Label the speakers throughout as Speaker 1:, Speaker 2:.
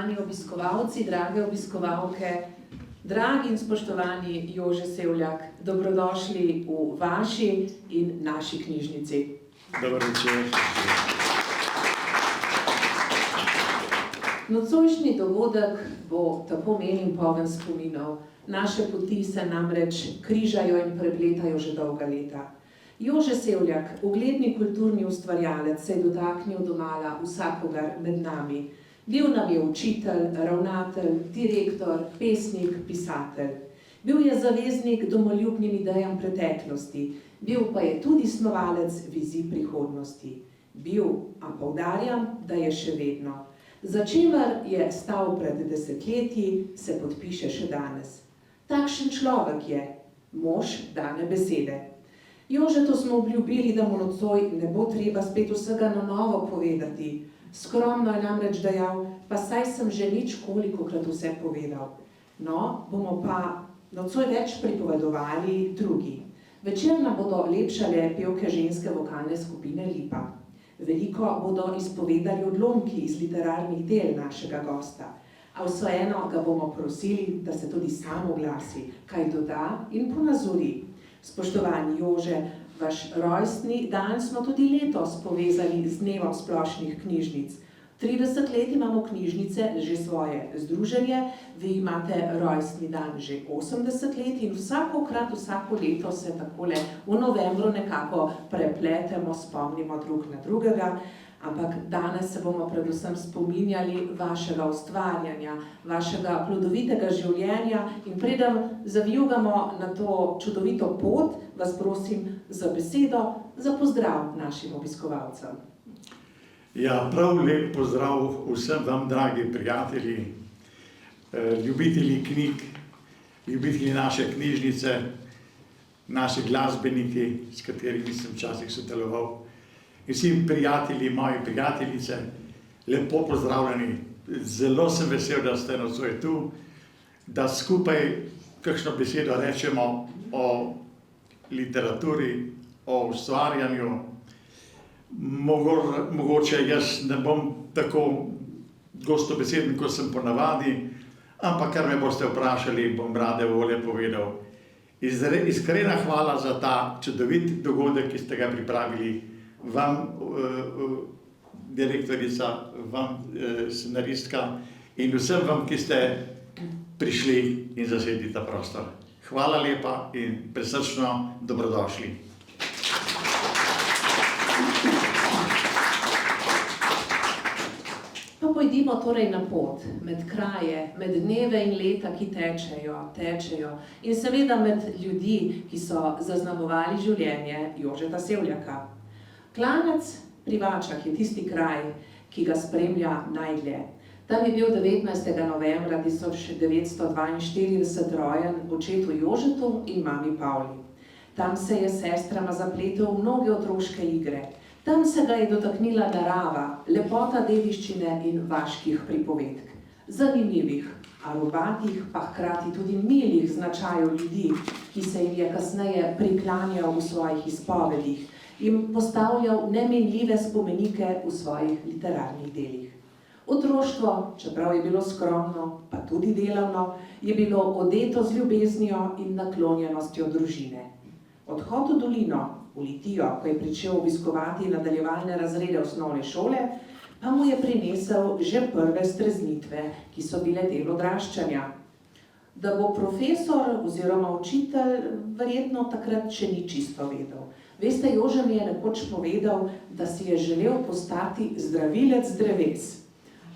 Speaker 1: spoštovani obiskovalci, drage obiskovalke, dragi in spoštovani Jože Sevljak, dobrodošli v vaši in naši knjižnici.
Speaker 2: Dobar večer.
Speaker 1: Nocojšnji dogodek bo tako menim poln spominov. Naše poti se namreč križajo in prepletajo že dolga leta. Jože Sevljak, ugledni kulturni ustvarjalec, se je dotaknil domala vsakogar med nami. Bil nam je učitelj, ravnatelj, direktor, pesnik, pisatelj. Bil je zaveznik domoljubnim idejam preteklosti, bil pa je tudi snovalec vizij prihodnosti. Bil, a poudarjam, da je še vedno. Za čimer je stal pred desetletji, se podpiše še danes. Takšen človek je, mož dane besede. Jožetu smo obljubili, da mu nocoj ne bo treba spet vsega na novo povedati. Skromno je namreč dejal, pa saj sem že ničkolikokrat vse povedal. No, bomo pa nocoj več pripovedovali drugi. Večer nam bodo lepšale pevke ženske vokalne skupine Lipa. Veliko bodo izpovedali odlomki iz literarnih del našega gosta, a vseeno ga bomo prosili, da se tudi sam oglasi, kaj doda in ponazori. Spoštovani Jože, vaš rojstni dan smo tudi letos povezali z dnevom splošnih knjižnic. 30 let imamo knjižnice že svoje združenje, vi imate rojstni dan že 80 let in vsako leto se takole v novembru nekako prepletemo, spomnimo drug na drugega, ampak danes se bomo predvsem spominjali vašega ustvarjanja, vašega plodovitega življenja in preden zavijugamo na to čudovito pot, vas prosim za besedo, za pozdrav našim obiskovalcem.
Speaker 2: Ja, prav lep pozdrav vsem vam, dragi prijatelji, ljubitelji knjig, ljubitelji naše knjižnice, naši glasbeniki, s katerimi sem včasih sodeloval, in vsi prijatelji, moji prijateljice, lepo pozdravljeni. Zelo sem vesel, da ste nocoj tu, da skupaj kakšno besedo rečemo o literaturi, o ustvarjanju. Mogoče jaz ne bom tako gostobeseden, kot sem ponavadi, ampak kar me boste vprašali, bom rade volje povedal. Iskrena hvala za ta čudovit dogodek, ki ste ga pripravili, vam, direktorica, vam, scenaristka in vsem vam, ki ste prišli in zasedli ta prostor. Hvala lepa in prisrčno dobrodošli.
Speaker 1: Pa pojdimo torej na pot, med kraje, med dneve in leta, ki tečejo in seveda med ljudi, ki so zaznamovali življenje Jožeta Sevljaka. Klanec pri Vačah je tisti kraj, ki ga spremlja najdlje. Tam je bil 19. novembra 1942 rojen očetu Jožetu in mami Pavli. Tam se je s sestrama zapletel v mnoge otroške igre. Tam se ga je dotaknila narava, lepota dediščine in vaških pripovedk. Zanimivih, a robatih, pa hkrati tudi milih značajev ljudi, ki se jim je kasneje priklanjal v svojih izpovedih in postavljal nemenljive spomenike v svojih literarnih delih. Otroštvo, čeprav je bilo skromno, pa tudi delavno, je bilo odeto z ljubeznijo in naklonjenostjo družine. Odhod v dolino, v Litijo, ko je pričel obiskovati nadaljevalne razrede osnovne šole, pa mu je prinesel že prve streznitve, ki so bile del odraščanja. Da bo profesor oziroma učitelj verjetno takrat še ni čisto vedel. Veste, Jože mi je nekoč povedal, da si je želel postati zdravilec dreves.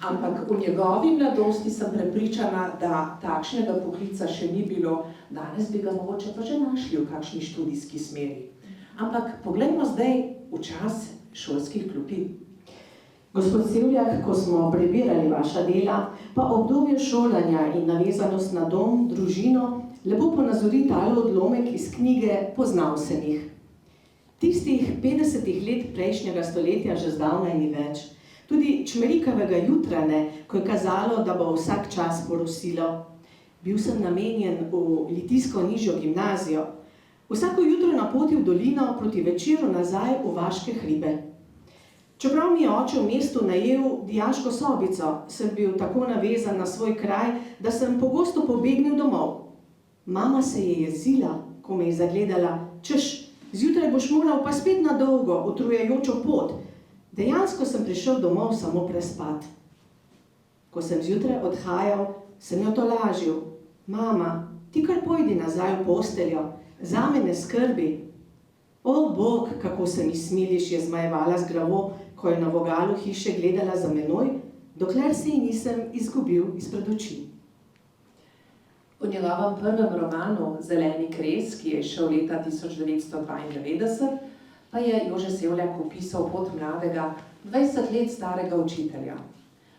Speaker 1: Ampak v njegovi mladosti sem prepričana, da takšnega poklica še ni bilo, danes bi ga mogoče pa že našli v kakšni študijski smeri. Ampak poglejmo zdaj v čas šolskih klopi.
Speaker 3: Gospod Sevljak, ko smo prebirali vaša dela, pa obdobje šolanja in navezanost na dom, družino, lepo ponazori tale odlomek iz knjige Poznal sem jih. Tistih 50 let prejšnjega stoletja že zdavnaj ni več. Tudi čmerikavega jutra ne, ko je kazalo, da bo vsak čas porosilo. Bil sem namenjen v litijsko nižjo gimnazijo. Vsako jutro na poti v dolino proti večeru nazaj v vaške hribe. Čeprav mi je oče v mestu najel dijaško sobico, sem bil tako navezan na svoj kraj, da sem pogosto pobegnil domov. Mama se je jezila, ko me je zagledala, češ, zjutraj boš moral pa spet na dolgo, utrujajočo pot. Dejansko sem prišel domov samo prespat. Ko sem zjutraj odhajal, sem jo tolažil. Mama, ti kar pojdi nazaj v posteljo, zame ne skrbi. O, Bog, kako se mi smiliš, je zmajevala z glavo, ko je na vogalu hiše gledala za menoj, dokler se ji nisem izgubil izpred oči.
Speaker 1: V njegovem prvem romanu Zeleni kres, ki je izšel leta 1992, pa je Jože Sevljak opisal pot mladega, 20 let starega učitelja.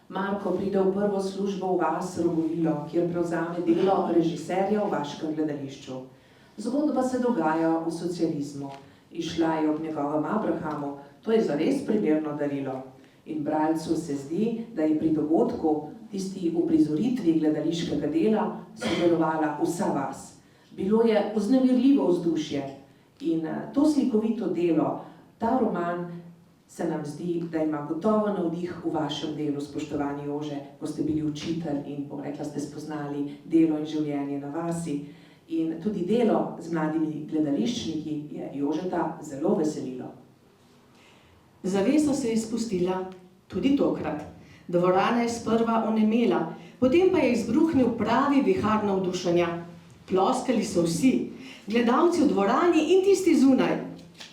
Speaker 1: Marko pride v prvo službo v vas Rogovilo, kjer prevzame delo režiserja v vaškem gledališču. Zgodba se dogaja v socializmu. Išla je ob njegovem Abrahamu, to je zares primerno darilo. In bralcu se zdi, da je pri dogodku, tisti uprizoritvi gledališkega dela, sodelovala vsa vas. Bilo je vznemirljivo vzdušje in to slikovito delo, ta roman, se nam zdi, da ima gotovo navdih v vašem delu, spoštovani Jože, ko ste bili učitelj in, bom rekla, ste spoznali delo in življenje na vasi. In tudi delo z mladimi gledališčniki je Jožeta zelo veselilo.
Speaker 3: Zavesa se je spustila tudi tokrat. Dvorana je sprva onemela, potem pa je izbruhnil pravi vihar navdušenja. Ploskali so vsi, gledalci v dvorani in tisti zunaj.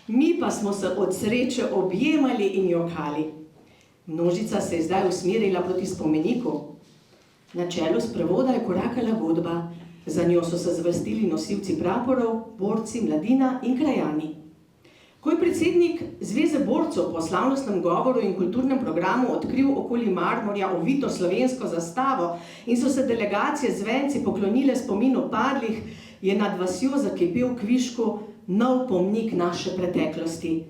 Speaker 3: Mi pa smo se od sreče objemali in jokali. Množica se je zdaj usmerila proti spomeniku. Na čelu sprevoda je korakala godba. Za njo so se zvrstili nosilci praporov, borci, mladina in krajani. Ko je predsednik Zveze borcev po slavnostnem govoru in kulturnem programu odkril okoli Marmorja ovito slovensko zastavo in so se delegacije z venci poklonile spominu padlih, je nad vasjo zakipel kvišku nov pomnik naše preteklosti.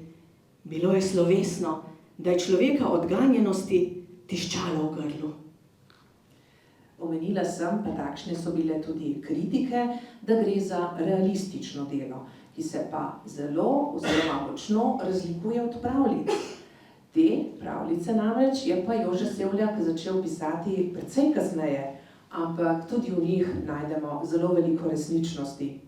Speaker 3: Bilo je slovesno, da je človeka odganjenosti tiščalo v grlu.
Speaker 1: Omenila sem, pa takšne so bile tudi kritike, da gre za realistično delo, ki se pa zelo oziroma močno razlikuje od pravljic. Te pravljice namreč je pa Jože Sevljak začel pisati precej kasneje, ampak tudi v njih najdemo zelo veliko resničnosti.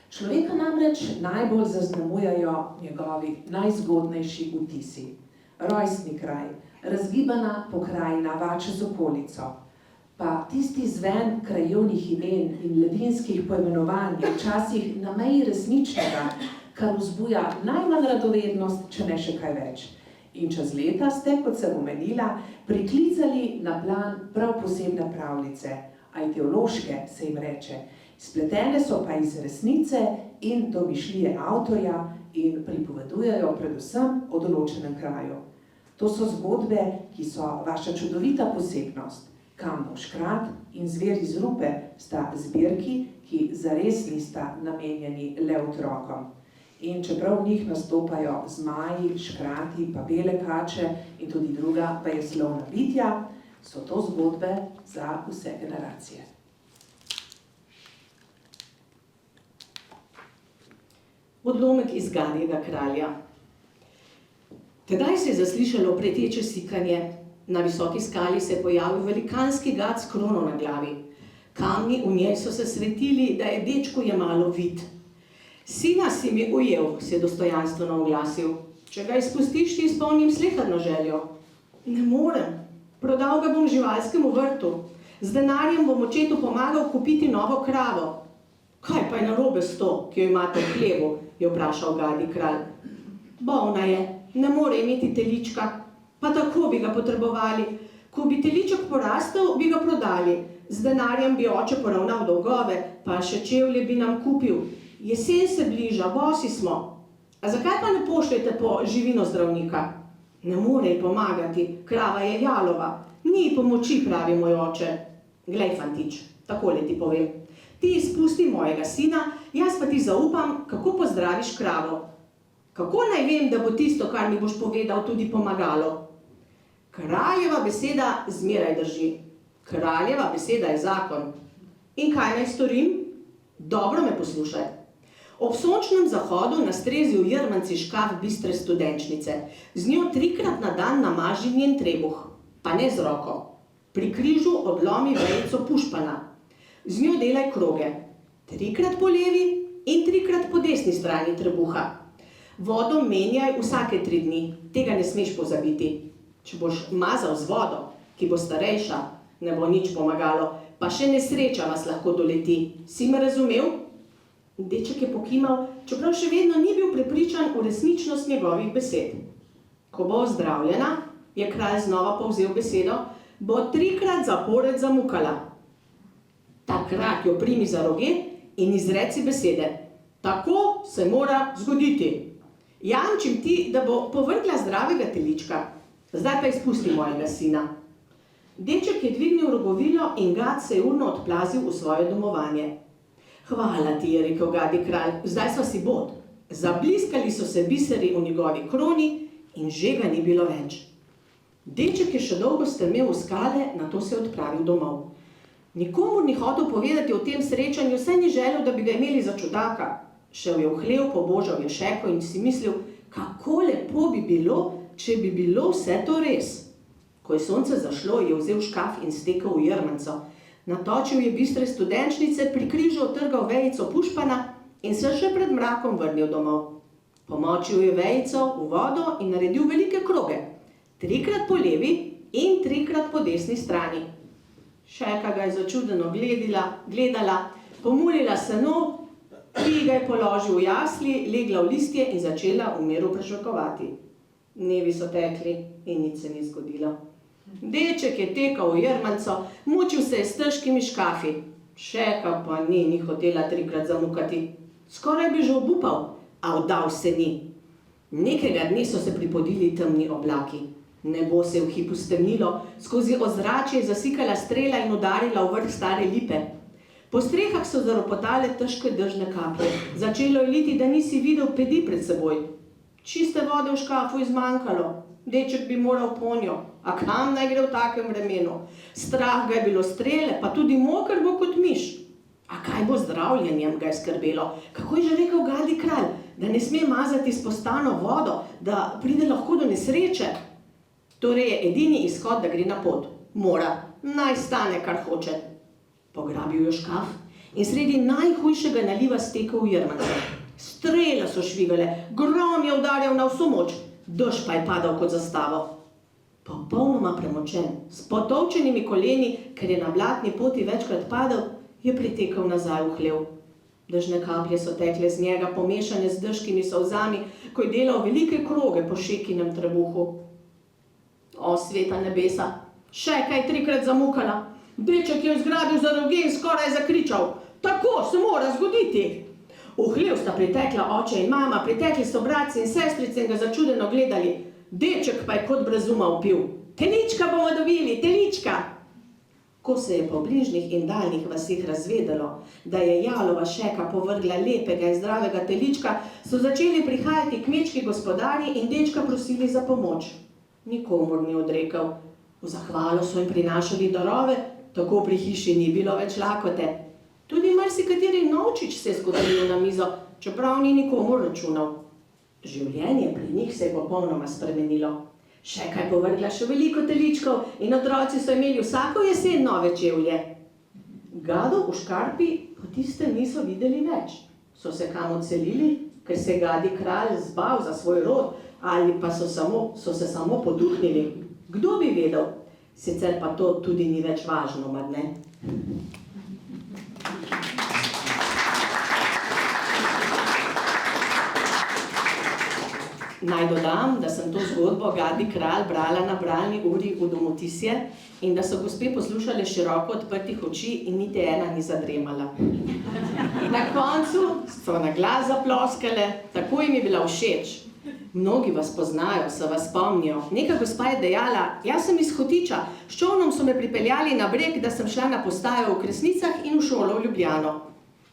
Speaker 1: Človeka namreč najbolj zaznamujejo njegovi najzgodnejši vtisi. Rojstni kraj, razgibana pokrajina Vače z okolico, pa tisti zven krajevnih imen in ledinskih poimenovanj je včasih na meji resničnega, kar vzbuja najmanj radovednost, če ne še kaj več. In čez leta ste, kot sem omenila, priklicali na plan prav posebne pravljice, ajteološke se jim reče. Spletene so pa iz resnice in domišljije avtorja in pripovedujejo predvsem o določenem kraju. To so zgodbe, ki so vaša čudovita posebnost. Kamnov škrat in Zver iz rupe sta zbirki, ki zares nista namenjeni le otrokom. In čeprav v njih nastopajo zmaji, škrati, pa bele kače in tudi druga bajeslovna bitja, so to zgodbe za vse generacije.
Speaker 3: Odlomek iz Gadjega kralja. Tedaj se je zaslišalo preteče sikanje. Na visoki skali se je pojavil velikanski gad s krono na glavi. Kamni v njej so se svetili, da je dečku jemalo vid. Sina si mi ujel, se je dostojanstveno oglasil. Če ga izpustiš, ti izpolnim sleherno željo. Ne morem, prodal ga bom živalskemu vrtu. Z denarjem bom očetu pomagal kupiti novo kravo. Kaj pa je narobe s to, ki jo imate v hlevu, je vprašal Gadji kralj. Bolna je, ne more imeti telička. Pa tako bi ga potrebovali. Ko bi teliček porastel, bi ga prodali. Z denarjem bi oče poravnal dolgove, pa še čevlje bi nam kupil. Jesen se bliža, bosi smo. A zakaj pa ne pošljete po živino zdravnika? Ne more ji pomagati, krava je jalova. Ni pomoči, pravi moj oče. Glej, fantič, takole ti povem. Ti izpusti mojega sina, jaz pa ti zaupam, kako pozdraviš kravo. Kako naj vem, da bo tisto, kar mi boš povedal, tudi pomagalo? Kraljeva beseda zmeraj drži. Kraljeva beseda je zakon. In kaj naj storim? Dobro me poslušaj. Ob sončnem zahodu na strezi v Jrmanci škaf bistre studenčnice. Z njo 3-krat na dan namaži njen trebuh, pa ne z roko. Pri križu odlomi vejico pušpana. Z njo delaj kroge. 3-krat po levi in 3-krat po desni strani trebuha. Vodo menjaj vsake 3 dni, tega ne smeš pozabiti. Če boš mazal z vodo, ki bo starejša, ne bo nič pomagalo, pa še nesreča vas lahko doleti. Si me razumel? Deček je pokimal, čeprav še vedno ni bil prepričan v resničnost njegovih besed. Ko bo ozdravljena, je kralj znova povzel besedo, bo 3-krat zapored zamukala. Takrat jo primi za roge in izreci besede. Tako se mora zgoditi. Jamčim ti, da bo povrgla zdravega telička. Zdaj pa izpusti mojega sina. Deček je dvignil rogovilo in gad se je urno odplazil v svoje domovanje. Hvala ti, je rekel gadi kralj, zdaj sva si bod. Zabliskali so se biseri v njegovi kroni in že ga ni bilo več. Deček je še dolgo strmel v skale, nato se je odpravil domov. Nikomur ni hotel povedati o tem srečanju, saj ni želel, da bi ga imeli za čudaka. Šel je v hlev, pobožal je šeko in si mislil, kako lepo bi bilo, če bi bilo vse to res. Ko je sonce zašlo, je vzel škaf in stekel v Jrmanco. Natočil je bistre studenčnice, pri križu otrgal vejico pušpana in se še pred mrakom vrnil domov. Pomočil je vejico v vodo in naredil velike kroge. 3-krat po levi in 3-krat po desni strani. Šeka ga je začudeno gledala, pomulila seno, ki ga je položil v jasli, legla v listje in začela v miru prešokovati. Dnevi so tekli in nič se ni zgodilo. Deček je tekal v Jrmanco, mučil se je s težkimi škafi. Šeka pa ni hotela 3-krat zamukati. Skoraj bi že obupal, a vdal se ni. Nekega dne so se pripodili temni oblaki. Nebo se je v hipu stemnilo, skozi ozračje je zasikala strela in udarila v vrh stare lipe. Po strehah so zaropotale težke dežne kaplje. Začelo je liti, da nisi videl pedi pred seboj. Čiste vode v škafu je zmanjkalo. Deček bi moral ponjo, a kam naj gre v takem vremenu? Strah ga je bilo strele, pa tudi moker bo kot miš. A kaj bo zdravljenjem, ga je skrbelo. Kako je že rekel gadi kralj, da ne sme mazati s postano vodo, da pride lahko do nesreče? Torej je edini izhod, da gre na pot. Mora, naj stane, kar hoče. Pograbil je škaf in sredi najhujšega naliva stekel v Jrmanco. Strele so švigale, grom je udarjal na vso moč, dež pa je padal kot zastavo. Popolnoma premočen, s potolčenimi koleni, ker je na blatni poti večkrat padel, je pritekel nazaj v hlev. Dežne kaplje so tekle z njega, pomešane z dežkimi solzami, ko je delal velike kroge po šekinem trebuhu. O, sveta nebesa, Šeka je 3-krat zamukala. Deček je zgrabil za roge in skoraj zakričal. Tako se mora zgoditi. V hlev sta pritekla oče in mama, pritekli so bratci in sestrice in ga začudeno gledali. Deček pa je kot brez uma vpil. Telička bomo dobili, telička! Ko se je po bližnjih in daljnih vasih razvedelo, da je jalova Šeka povrgla lepega in zdravega telička, so začeli prihajati kmečki gospodarji in dečka prosili za pomoč. Nikomur ni odrekel. V zahvalo so jim prinašali darove, tako pri hiši ni bilo več lakote. Tudi marsikateri novčič se je zgodil na mizo, čeprav ni nikomur računal. Življenje pri njih se je popolnoma spremenilo. Šeka je povrgla še veliko teličkov in otroci so imeli vsako jesen nove čevlje. Gadov v škarpi po tistem niso videli več. So se kam odselili, ker se je gadi kralj zbal za svoj rod, ali pa so se samo poduhnili. Kdo bi vedel? Sicer pa to tudi ni več važno, mar ne? Naj dodam, da sem to zgodbo Gadi kralj brala na bralni uri v Domotisje in da so gospe poslušale široko odprtih oči in niti ena ni zadremala. Na koncu so na glas zaploskale, tako jim je bila všeč. Mnogi vas poznajo, se vas spomnijo. Neka gospa je dejala, jaz sem iz Hotiča, s čolnom so me pripeljali na breg, da sem šla na postajo v Kresnicah in v šolo v Ljubljano.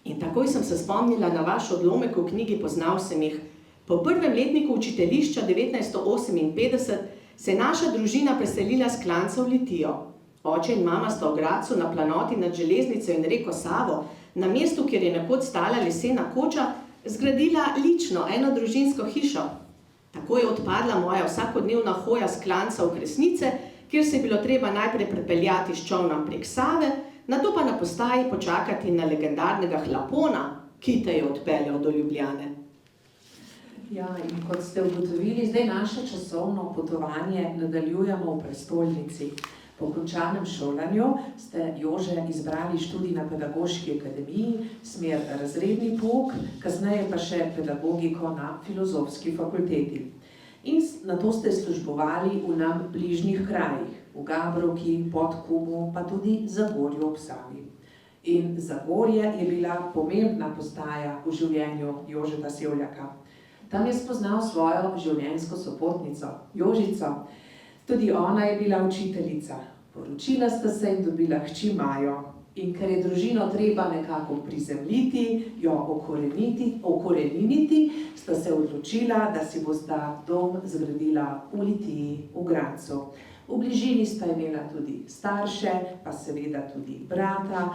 Speaker 3: In takoj sem se spomnila na vaš odlomek v knjigi Poznal sem jih. Po prvem letniku učiteljišča 1958 se je naša družina preselila s Klanca v Litijo. Oče in mama sta v Gradcu na planoti nad železnico in reko Savo, na mestu, kjer je nekoč stala lesena koča, zgradila lično enodružinsko hišo. Tako je odpadla moja vsakodnevna hoja s klanca v Kresnice, kjer se je bilo treba najprej prepeljati s čolnom prek Save, nato pa na postaji počakati na legendarnega Hlapona, ki te je odpeljal do Ljubljane.
Speaker 1: Ja, in kot ste ugotovili, zdaj naše časovno potovanje nadaljujemo v prestolnici. Po končanem šolanju ste, Jože, izbrali študij na Pedagoški akademiji, smer razredni pouk, kasneje pa še pedagogiko na Filozofski fakulteti. In nato ste službovali v nam bližnjih krajih, v Gabrovki, Podkumu, pa tudi Zagorju ob Savi. In Zagorje je bila pomembna postaja v življenju Jožeta Sevljaka. Tam je spoznal svojo življenjsko sopotnico, Jožico. Tudi ona je bila učiteljica. Poročila sta se in dobila hči Majo. In ker je družino treba nekako prizemljiti, jo okoreniniti, sta se odločila, da si bosta dom zgradila v Litiji, v Gradcu. V bližini sta imela tudi starše, pa seveda tudi brata,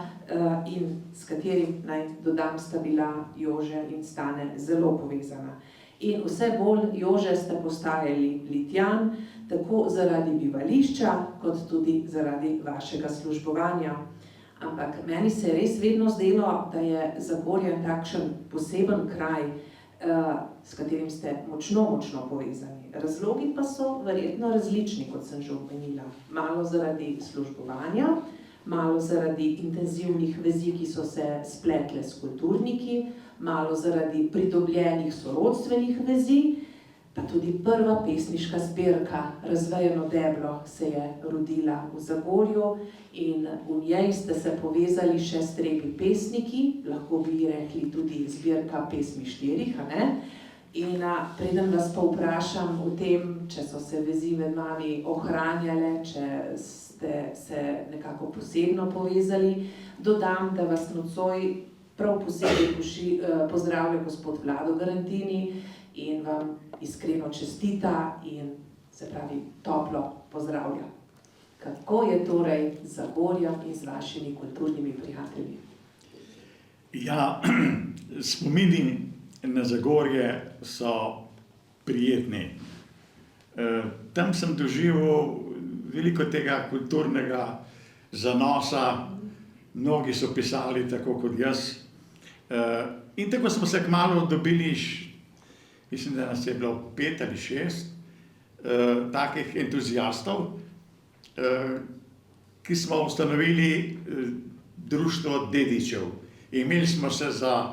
Speaker 1: in s katerim, naj dodam, sta bila Jože in Stane zelo povezana. In vse bolj Jože ste postajali Litjan, tako zaradi bivališča, kot tudi zaradi vašega službovanja. Ampak meni se je res vedno zdelo, da je Zagorje takšen poseben kraj, s katerim ste močno povezani. Razlogi pa so verjetno različni, kot sem že omenila. Malo zaradi službovanja, malo zaradi intenzivnih vezi, ki so se spletle s kulturniki, malo zaradi pridobljenih sorodstvenih vezi, pa tudi prva pesniška zbirka Razvejeno deblo se je rodila v Zagorju in v njej ste se povezali še s tremi pesniki, lahko bi rekli tudi zbirka pesmi štirih, a ne? In preden vas pa vprašam o tem, če so se vezi med vami ohranjale, če ste se nekako posebno povezali, dodam, da vas nocoj prav posebej pozdravlja gospod Vlado Garantini in vam iskreno čestita in se pravi toplo pozdravlja. Kako je torej z Zagorjem in z vašimi kulturnimi prijatelji?
Speaker 2: Ja, spomini na Zagorje so prijetni. Tam sem doživel veliko tega kulturnega zanosa, mnogi so pisali tako kot jaz. In tako smo se kmalu dobili, mislim, da nas je bilo 5 ali 6 takih entuzijastov, ki smo ustanovili društvo dedičev. Imeli smo se za,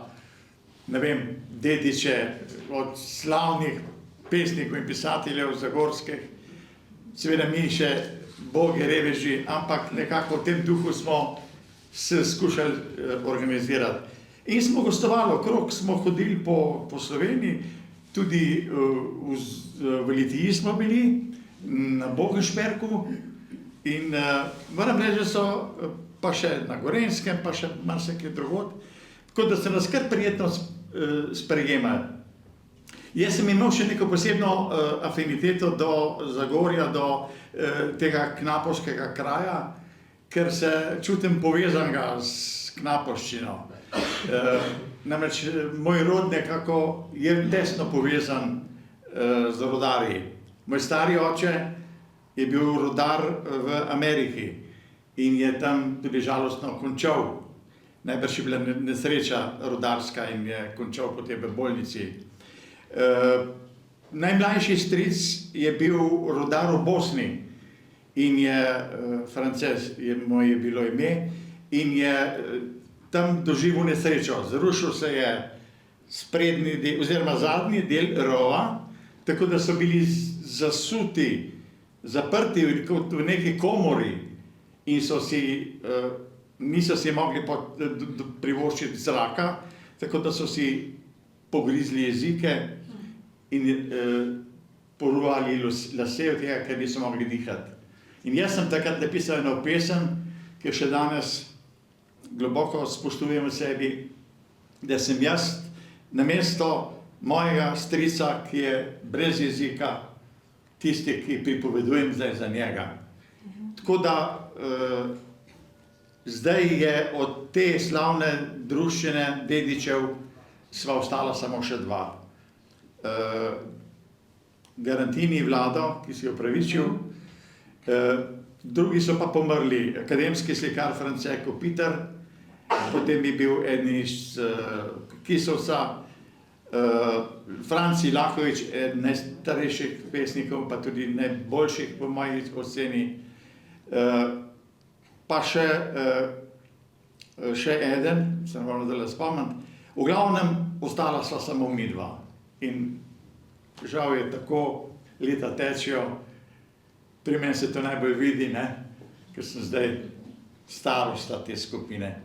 Speaker 2: ne vem, dediče od slavnih pesnikov in pisateljev zagorskih, seveda mi še bogi, reveži, ampak nekako v tem duhu smo se skušali organizirati. In smo gostovali okrog, smo hodili po Sloveniji, tudi v Litiji smo bili, na Bogenšperku in moram reči, da so pa še na Gorenskem, pa še marsikje drugod, tako da se nas kar prijetno sprejemali. Jaz sem imel še neko posebno afiniteto do Zagorja, do tega knapovskega kraja, ker se čutim povezanega s knapovščino. Namreč moj rod nekako je tesno povezan z rodarji. Moj stari oče je bil rodar v Ameriki in je tam tudi žalostno končal. Najbrž je bila nesreča rodarska in je končal potem v bolnici. Najmlajši stric je bil rodar v Bosni in je, Frances mu je bilo ime, in je tam doživel nesrečo. Zrušil se je sprednji del, oziroma zadnji del rova, tako da so bili zasuti, zaprti v neki komori in niso si mogli privoščiti zraka, tako da so si pogrizli jezike in poruvali lase od tega, ker niso mogli dihati. In jaz sem takrat napisal eno pesem, ki še danes globoko spoštujem v sebi, da sem jaz namesto mojega strica, ki je brez jezika, tisti, ki pripovedujem zdaj za njega. Tako da zdaj je od te slavne druščine dedičev sva ostala samo še dva. Garantini Vlado, ki si jo pravičil, drugi so pa pomrli, akademski slikar France Kopitar, potem je bil en iz Kisovca, Franci Lahovič, eden najstarejših pesnikov, pa tudi najboljših po moji oceni, pa še eden, se ne moram zdaj spomniti. V glavnem, ostala sva samo midva. In žal je tako, leta tečejo, pri meni se to najbolj vidi, ne? Ker sem zdaj starosta te skupine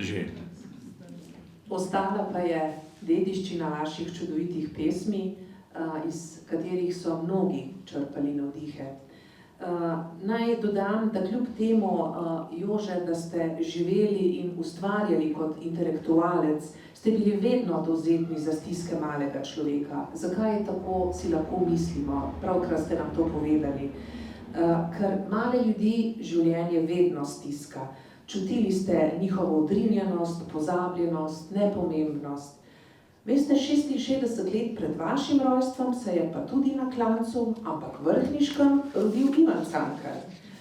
Speaker 2: že.
Speaker 1: Ostala pa je dediščina vaših čudovitih pesmi, iz katerih so mnogi črpali navdihe. Naj dodam, da kljub temu, Jože, da ste živeli in ustvarjali kot intelektualec, ste bili vedno dovzetni za stiske malega človeka. Zakaj je tako, si lahko mislimo, pravkar ste nam to povedali. Ker male ljudi življenje vedno stiska. Čutili ste njihovo odrinjenost, pozabljenost, nepomembnost. Veste, 66 let pred vašim rojstvom se je pa tudi na Klancu, ampak vrhniškem, rodil Ivan Cankar.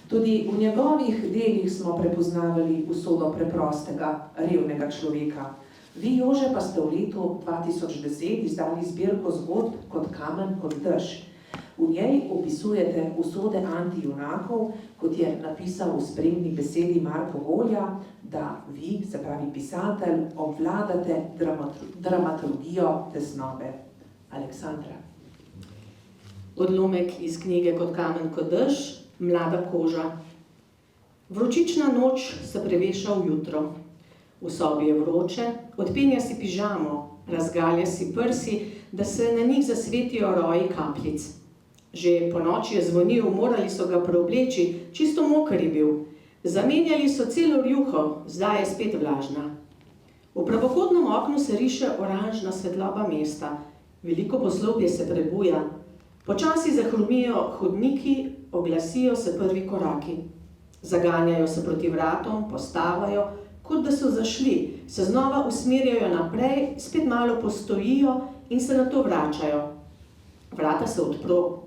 Speaker 1: Tudi v njegovih delih smo prepoznavali usodo preprostega, revnega človeka. Vi, Jože, pa ste v letu 2010 izdali zbirko zgodb Kot kamen, kot dež. V njej opisujete usode antijunakov, kot je napisal v spremni besedi Marko Golja, da vi, se pravi pisatelj, obvladate dramaturgijo tesnobe. Aleksandra.
Speaker 3: Odlomek iz knjige Kot kamen, kot dež, mlada koža. Vročična noč se preveša v jutro. V sobi je vroče, odpenja si pižamo, razgalja si prsi, da se na njih zasvetijo roji kapljic. Že po noči je zvonil, morali so ga preobleči, čisto moker je bil. Zamenjali so celo rjuho, zdaj je spet vlažna. V pravokotnem oknu se riše oranžna svetloba mesta. Veliko poslopje se prebuja. Počasi zahrumijo hodniki, oglasijo se prvi koraki. Zaganjajo se proti vratom, postavajo, kot da so zašli, se znova usmerjajo naprej, spet malo postojijo in se nato vračajo. Vrata se odpro.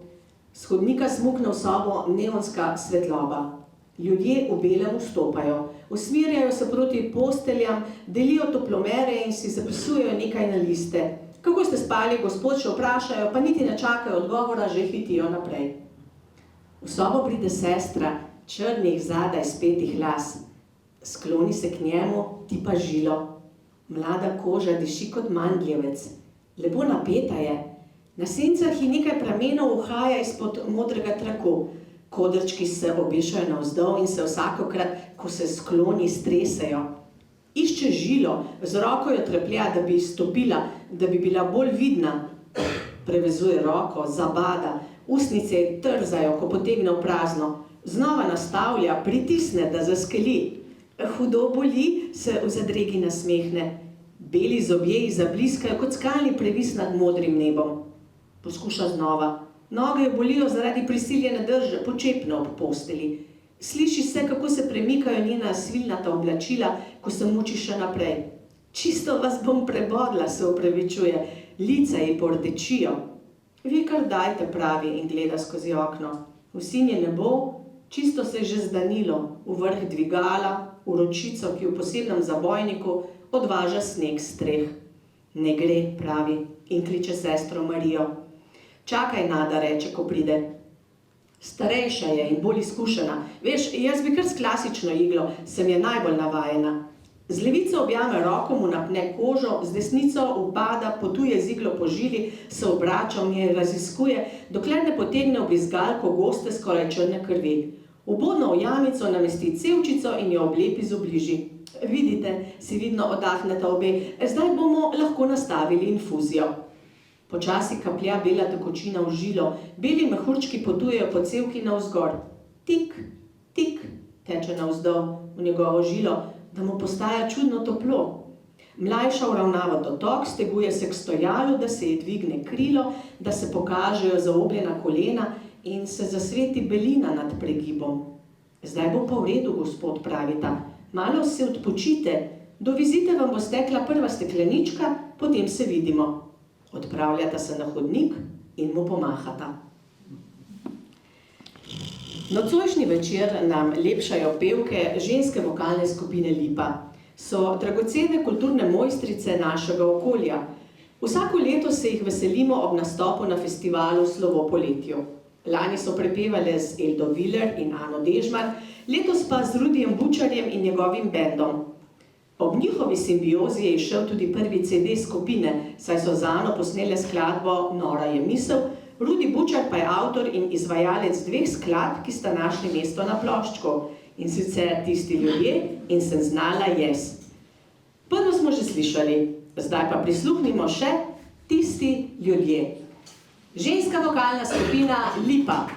Speaker 3: S hodnika smukne v sobo neonska svetloba. Ljudje v belem vstopajo, usmerjajo se proti posteljam, delijo toplomere in si zapisujejo nekaj na liste. Kako ste spali, gospod, še vprašajo, pa niti ne čakajo odgovora, že hitijo naprej. V sobo pride sestra, črnih zadaj spetih las. Skloni se k njemu, ti pa žilo. Mlada koža diši kot mandljevec. Lepo napeta je. Na sencah ji nekaj pramenov uhaja izpod modrega traku. Kodrčki se obešajo navzdol in se vsakokrat, ko se skloni, stresejo. Išče žilo, z roko jo treplja, da bi stopila, da bi bila bolj vidna. Prevezuje roko, zabada, ustnice trzajo, ko potegne v prazno. Znova nastavlja, pritisne, da zaskeli. Hudo boli, se v zadregi nasmehne. Beli zobje ji zabliskajo kot skalni previs nad modrim nebom. Poskuša znova. Noge jo bolijo zaradi prisiljene drže, počepno ob posteli. Sliši se, kako se premikajo njena svilnata oblačila, ko se muči še naprej. Čisto vas bom prebodla, se opravičuje. Lica ji pordečijo. Vi kar dajte, pravi in gleda skozi okno. V sinje nebo, čisto se je že zdanilo, v vrh dvigala, v ročico, ki v posebnem zabojniku odvaža sneg s streh. Ne gre, pravi in kliče sestro Marijo. Čakaj, Nada, reče, ko pride. Starejša je in bolj izkušena. Veš, jaz bi kar s klasično iglo, sem je najbolj navajena. Z levico objame roko, mu napne kožo, z desnico upada, potuje z iglo po žili, se obrača, v njej raziskuje, dokler ne potegne v brizgalko goste, skoraj črne krvi. Ubodno v jamico namesti cevčico in jo oblepi z obliži. Vidite, si vidno oddahneta obe, zdaj bomo lahko nastavili infuzijo. Počasi kaplja bela tekočina v žilo, beli mehurčki potujejo po cevki navzgor. Tik, tik, teče navzdol v njegovo žilo, da mu postaja čudno toplo. Mlajša uravnava dotok, steguje se k stojalu, da se ji dvigne krilo, da se pokažejo zaobljena kolena in se zasveti belina nad pregibom. Zdaj bo pa v redu, gospod, pravita. Malo se odpočite, Do vizite vam bo stekla prva steklenička, potem se vidimo. Odpravljata se na hodnik in mu pomahata. Nocojšnji večer nam lepšajo pevke ženske vokalne skupine Lipa. So dragocene kulturne mojstrice našega okolja. Vsako leto se jih veselimo ob nastopu na festivalu Slovo po letju. Lani so prepevale z Eldo Viler in Ano Dežmar, letos pa z Rudijem Bučarjem in njegovim bendom. Ob njihovi simbiozi je izšel tudi prvi CD skupine, saj so z Ano posnele skladbo Nora je misel, Rudi Bučar pa je avtor in izvajalec 2 skladb, ki sta našli mesto na ploščku, in sicer Tisti ljudje in Sem znala jaz. Prvo smo že slišali, zdaj pa prisluhnimo še Tisti ljudje. Ženska vokalna skupina Lipa.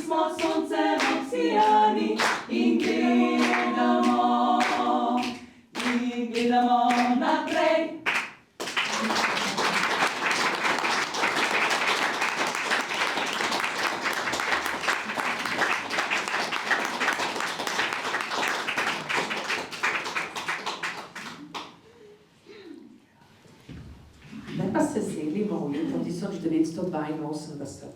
Speaker 4: smo soncem obsijani in gledamo naprej.
Speaker 1: Zdaj pa se selimo v leto 1982.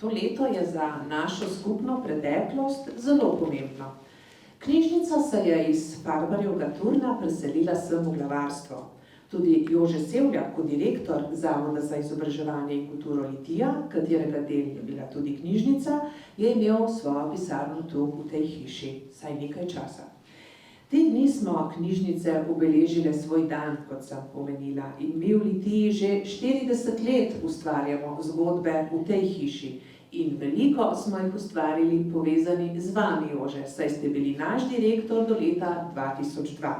Speaker 1: To leto je za našo skupno preteklost zelo pomembno. Knjižnica se je iz Farbarjevega turna preselila sem v glavarstvo. Tudi Jože Sevljak, kot direktor Zavoda za izobraževanje in kulturo Litija, katerega del je bila tudi knjižnica, je imel svojo pisarno tu v tej hiši, saj nekaj časa. Te dni smo knjižnice obeležile svoj dan, kot sem omenila, in mi v Litiji že 40 let ustvarjamo zgodbe v tej hiši. In veliko smo jih ustvarili povezani z vami, Jože, saj ste bili naš direktor do leta 2002.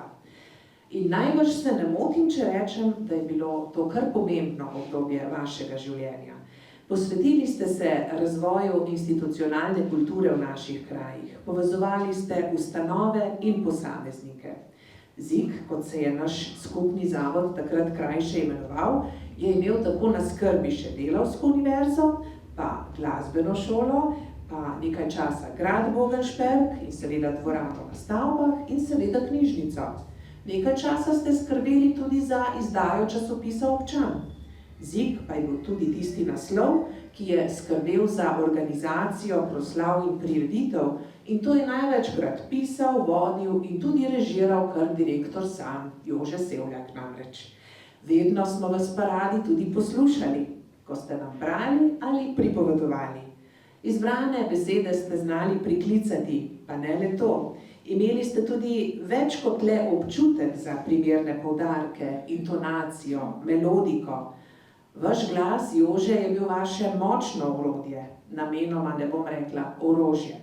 Speaker 1: In najbrž se ne motim, če rečem, da je bilo to kar pomembno obdobje vašega življenja. Posvetili ste se razvoju institucionalne kulture v naših krajih, povezovali ste ustanove in posameznike. ZIK, kot se je naš skupni zavod takrat krajše imenoval, je imel tako na skrbi še Delavsko univerzo, pa glasbeno šolo, pa nekaj časa grad Vogelšperk in seveda dvorano na stavbah in seveda knjižnico. Nekaj časa ste skrbeli tudi za izdajo časopisa Občan. ZIK pa je bil tudi tisti naslov, ki je skrbel za organizacijo proslav in prireditev, in to je največkrat pisal, vodil in tudi režiral kar direktor sam, Jože Sevljak namreč. Vedno smo vas pa radi tudi poslušali, ko ste nam brali ali pripovedovali. Izbrane besede ste znali priklicati, pa ne le to. Imeli ste tudi več kot le občutek za primerne poudarke, intonacijo, melodiko. Vaš glas, Jože, je bil vaše močno orodje, namenoma ne bom rekla orožje.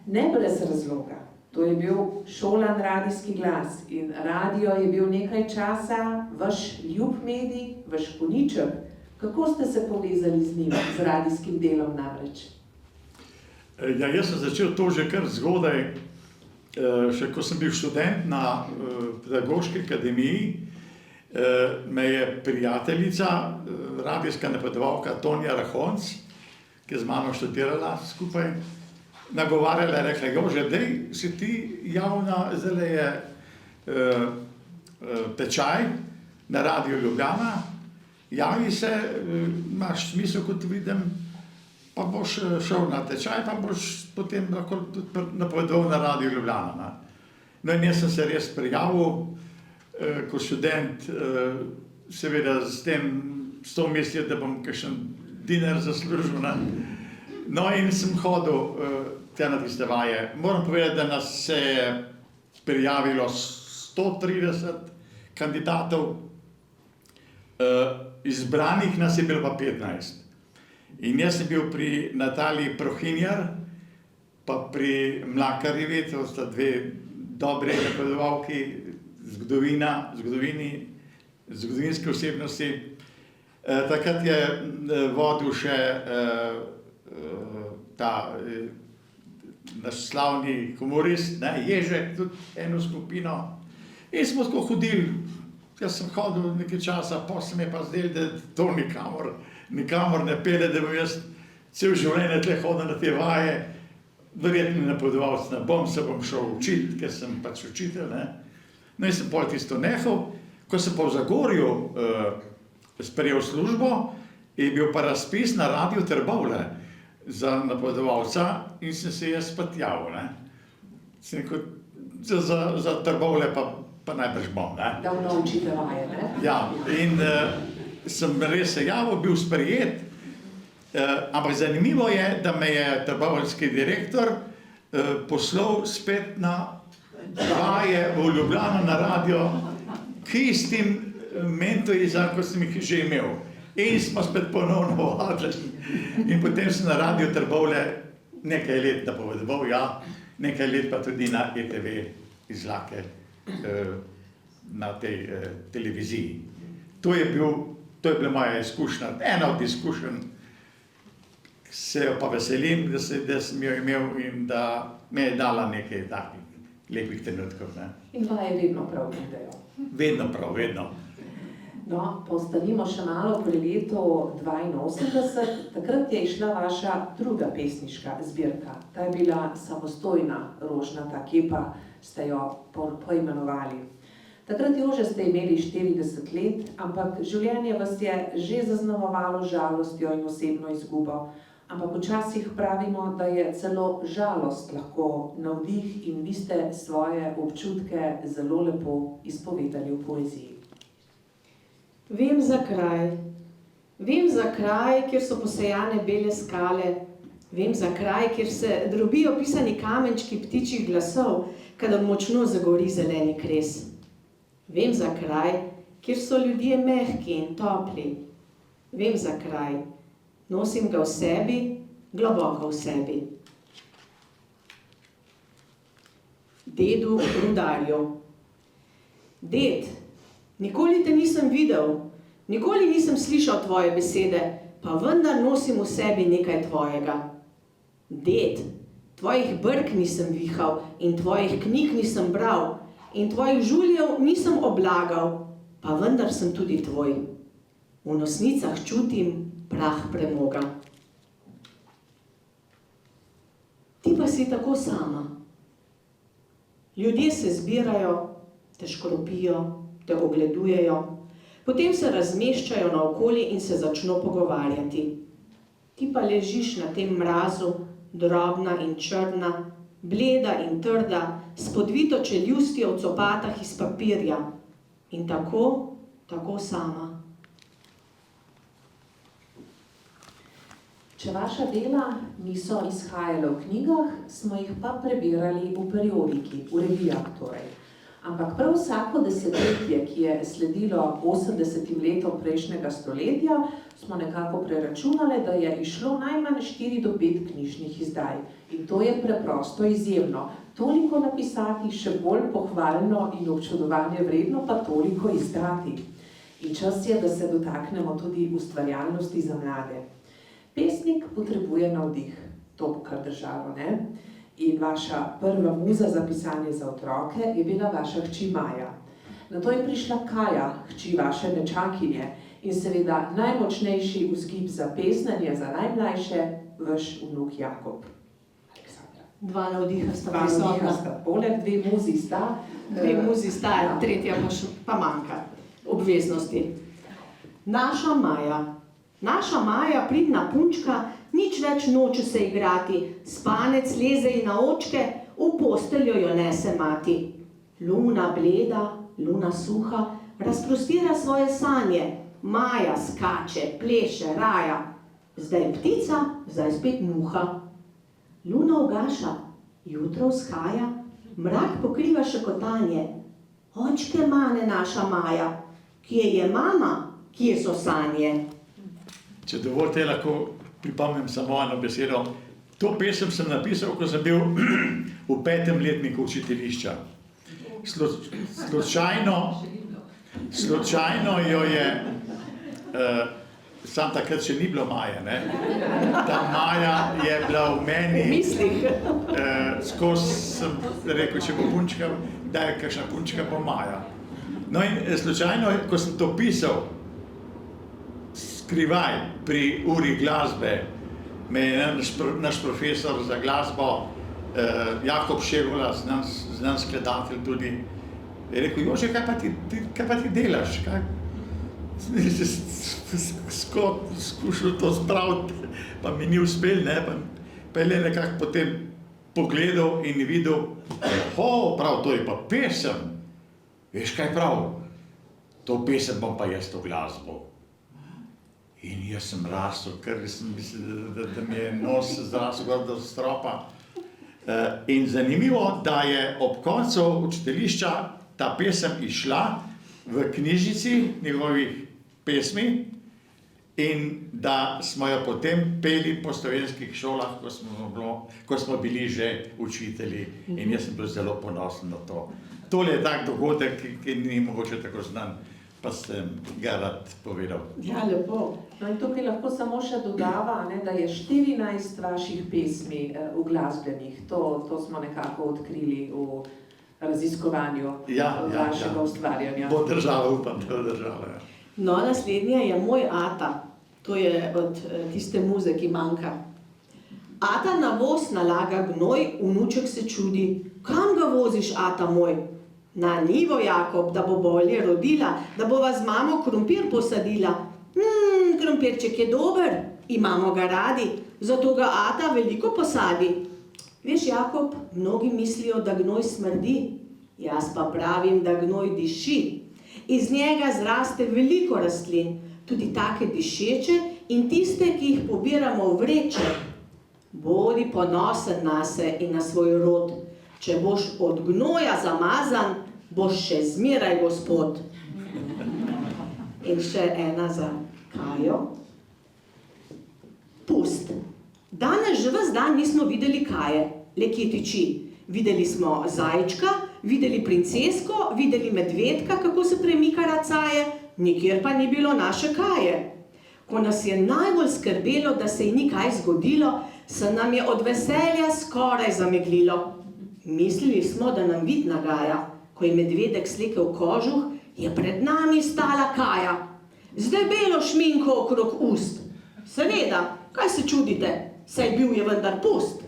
Speaker 1: Ne brez razloga. To je bil šolan radijski glas in radio je bil nekaj časa vaš ljub medij, vaš konjiček. Kako ste se povezali z njim, z radijskim delom namreč?
Speaker 2: Ja, jaz sem začel to že kar zgodaj, še ko sem bil študent na pedagoški akademiji, me je prijateljica, radijska napovedovalka Tonja Rahonc, ki je z mano študirala skupaj, nagovarjala, rekla, Jože, dej si ti javna, zdaj je tečaj na Radiu Ljubljana, javi se, imaš smisel, kot vidim, pa boš šel na tečaj, pa boš potem lahko napovedoval na Radiu Ljubljana. No in jaz sem se res prijavil, kot študent, seveda s to mislijo, da bom kakšen dinar zaslužil. No in sem hodil tja na tiste vaje. Moram povedati, da nas se je prijavilo 130 kandidatov, izbranih nas je bilo pa 15. In jaz sem bil pri Nataliji Prohinjar, pa pri Mlakarjevi, to sta dve dobri napovedovalki zgodovinske osebnosti. Takrat je vodil še ta naš slavni humorist, Ježek, tudi eno skupino. In smo tako hodili. Jaz sem hodil nekaj časa, potem se mi je pa zdelo, da to nikamor ne pele, da bom jaz cel življenje tle hodil na te vaje. Verjetno napovedovalec ne bom, se bom šel učiti, ker sem pač učitelj. No in sem pol tisto nehal. Ko sem pa v Zagorju sprejel službo, je bil pa razpis na Radiu Trbovlje za napovedovalca in sem se jaz pa tjavil. Sem rekel, za Trbovlje pa najbrž bom.
Speaker 1: Da naučite vaje, ne?
Speaker 2: Ja, in sem res se javil, bil sprejet, ampak zanimivo je, da me je trboveljski direktor poslal spet na vaje v Ljubljano na radio, k istim mentorjem, kot sem jih že imel. In smo spet ponovno vadili. In potem sem na Radiu Trbovlje nekaj let napovedoval, ja, nekaj let pa tudi na ETV izlake na tej televiziji. To je bila moja izkušnja, ena od izkušenj, se jo pa veselim, da sem jo imel in da me je dala nekaj takih lepih trenutkov. Ne.
Speaker 1: In vaje vedno prav vidijo.
Speaker 2: Vedno prav, vedno.
Speaker 1: No, pa ostanimo še malo pri letu 82. Takrat je išla vaša druga pesniška zbirka. Ta je bila samostojna rožnata kepa, ste jo poimenovali. Takrat Jože ste imeli 40 let, ampak življenje vas je že zaznamovalo žalostjo in osebno izgubo. Ampak včasih pravimo, da je celo žalost lahko navdih in vi ste svoje občutke zelo lepo izpovedali v poeziji.
Speaker 3: Vem za kraj, kjer so posejane bele skale, vem za kraj, kjer se drobijo pisani kamenčki ptičjih glasov, kadar močno zagori zeleni kres. Vem za kraj, kjer so ljudje mehki in topli. Vem za kraj, nosim ga v sebi, globoko v sebi. Dedu rudarju. Ded, nikoli te nisem videl, nikoli nisem slišal tvoje besede, pa vendar nosim v sebi nekaj tvojega. Ded, tvojih brk nisem vihal in tvojih knjig nisem bral in tvojih žuljev nisem oblagal, pa vendar sem tudi tvoj. V nosnicah čutim prah premoga. Ti pa si tako sama. Ljudje se zbirajo, te škropijo, te ogledujejo, potem se razmeščajo naokoli in se začno pogovarjati. Ti pa ležiš na tem mrazu, drobna in črna, bleda in trda, s podvito čeljustjo v copatah iz papirja in tako sama.
Speaker 1: Če vaša dela niso izhajala v knjigah, smo jih pa prebirali v periodiki, v revijah torej. Ampak prav vsako desetletje, ki je sledilo 80 letom prejšnjega stoletja, smo nekako preračunali, da je išlo najmanj 4 do 5 knjižnih izdaj. In to je preprosto izjemno. Toliko napisati, še bolj pohvalno in občudovanje vredno, pa toliko izdati. In čas je, da se dotaknemo tudi ustvarjalnosti za mlade. Pesnik potrebuje navdih, to bo kar držalo, ne? In vaša prva muza za pisanje za otroke je bila vaša hči Maja. Nato je prišla Kaja, hči vaše nečakinje, in seveda najmočnejši vzgib za pesnanje za najmlajše, vaš vnuk Jakob. Aleksandra.
Speaker 3: Dva navdiha sta
Speaker 1: Dva navdiha
Speaker 3: prisotna.
Speaker 1: sta, poleg 2 muzi sta.
Speaker 3: Dve muzi sta,
Speaker 1: Ja.
Speaker 3: tretja pa manjka. Obveznosti. Naša Maja, pridna punčka, nič več noče se igrati, spanec leze ji na očke, v posteljo jo nese mati. Luna bleda, luna suha, razprostira svoje sanje, Maja skače, pleše, raja. Zdaj ptica, zdaj spet muha. Luna ugaša, jutro vzhaja, mrak pokriva šekotanje. Očke mane naša Maja, kje je mama, kje so sanje?
Speaker 2: Če dovolite, lahko pripomnim samo eno besedo. To pesem sem napisal, ko sem bil v 5. letniku učiteljišča. Slučajno jo je, sam takrat še ni bilo Maje, ne? Ta Maja je bila v meni, skozi sem rekel, če bo punčka, da je kakšna punčka, bo Maja. No in slučajno, ko sem to pisal, skrivaj pri uri glasbe, me je naš profesor za glasbo, Jakob Šegula, znan skladatelj tudi, je rekel, Jože, kaj pa ti delaš? Skušal to spraviti, pa mi ni uspel, ne? Pa je le nekako potem pogledal in videl, prav, to je pa pesem. Veš kaj prav? To pesem bom pa jaz to glasbo. In jaz sem rasel, ker sem mislil, da mi je nos zrasel gor do stropa. In zanimivo, da je ob koncu učiteljišča ta pesem išla v knjižnici njegovih pesmi in da smo jo potem peli po slovenskih šolah, ko smo bili že učitelji. In jaz sem bil zelo ponosen na to. Tole je tak dogodek, ki ni mogoče tako znan pa sem ga rad povedal.
Speaker 3: Ja, lepo.
Speaker 1: No in tukaj lahko samo še dodava, ne, da je 14 vaših pesmi uglasbenih. To smo nekako odkrili v raziskovanju vašega ustvarjanja.
Speaker 2: Bo držala, upam, da bo držala. Ja.
Speaker 3: No, naslednja je Moj ata. To je od tiste muze, ki manjka. Ata na voz nalaga gnoj, vnuček se čudi. Kam ga voziš, ata moj? Na njivo, Jakob, da bo bolje rodila, da bova z mamo krompir posadila. Krompirček je dober, imamo ga radi, zato ga ata veliko posadi. Veš, Jakob, mnogi mislijo, da gnoj smrdi. Jaz pa pravim, da gnoj diši. Iz njega zraste veliko rastlin, tudi take dišeče in tiste, ki jih pobiramo v vreče. Bodi ponosen nase in na svoj rod. Če boš od gnoja zamazan, boš še zmeraj gospod. In še ena za Kajo. Pust. Danes že ves dan nismo videli Kaje, le kje tiči. Videli smo zajčka, videli princesko, videli medvedka, kako se premika racaje, nikjer pa ni bilo naše Kaje. Ko nas je najbolj skrbelo, da se ji ni kaj zgodilo, se nam je od veselja skoraj zameglilo. Mislili smo, da nam vid nagaja. Ko je medvedek slekel kožuh, je pred nami stala Kaja. Z debelo šminko okrog ust. Seveda, kaj se čudite, saj bil je vendar pust.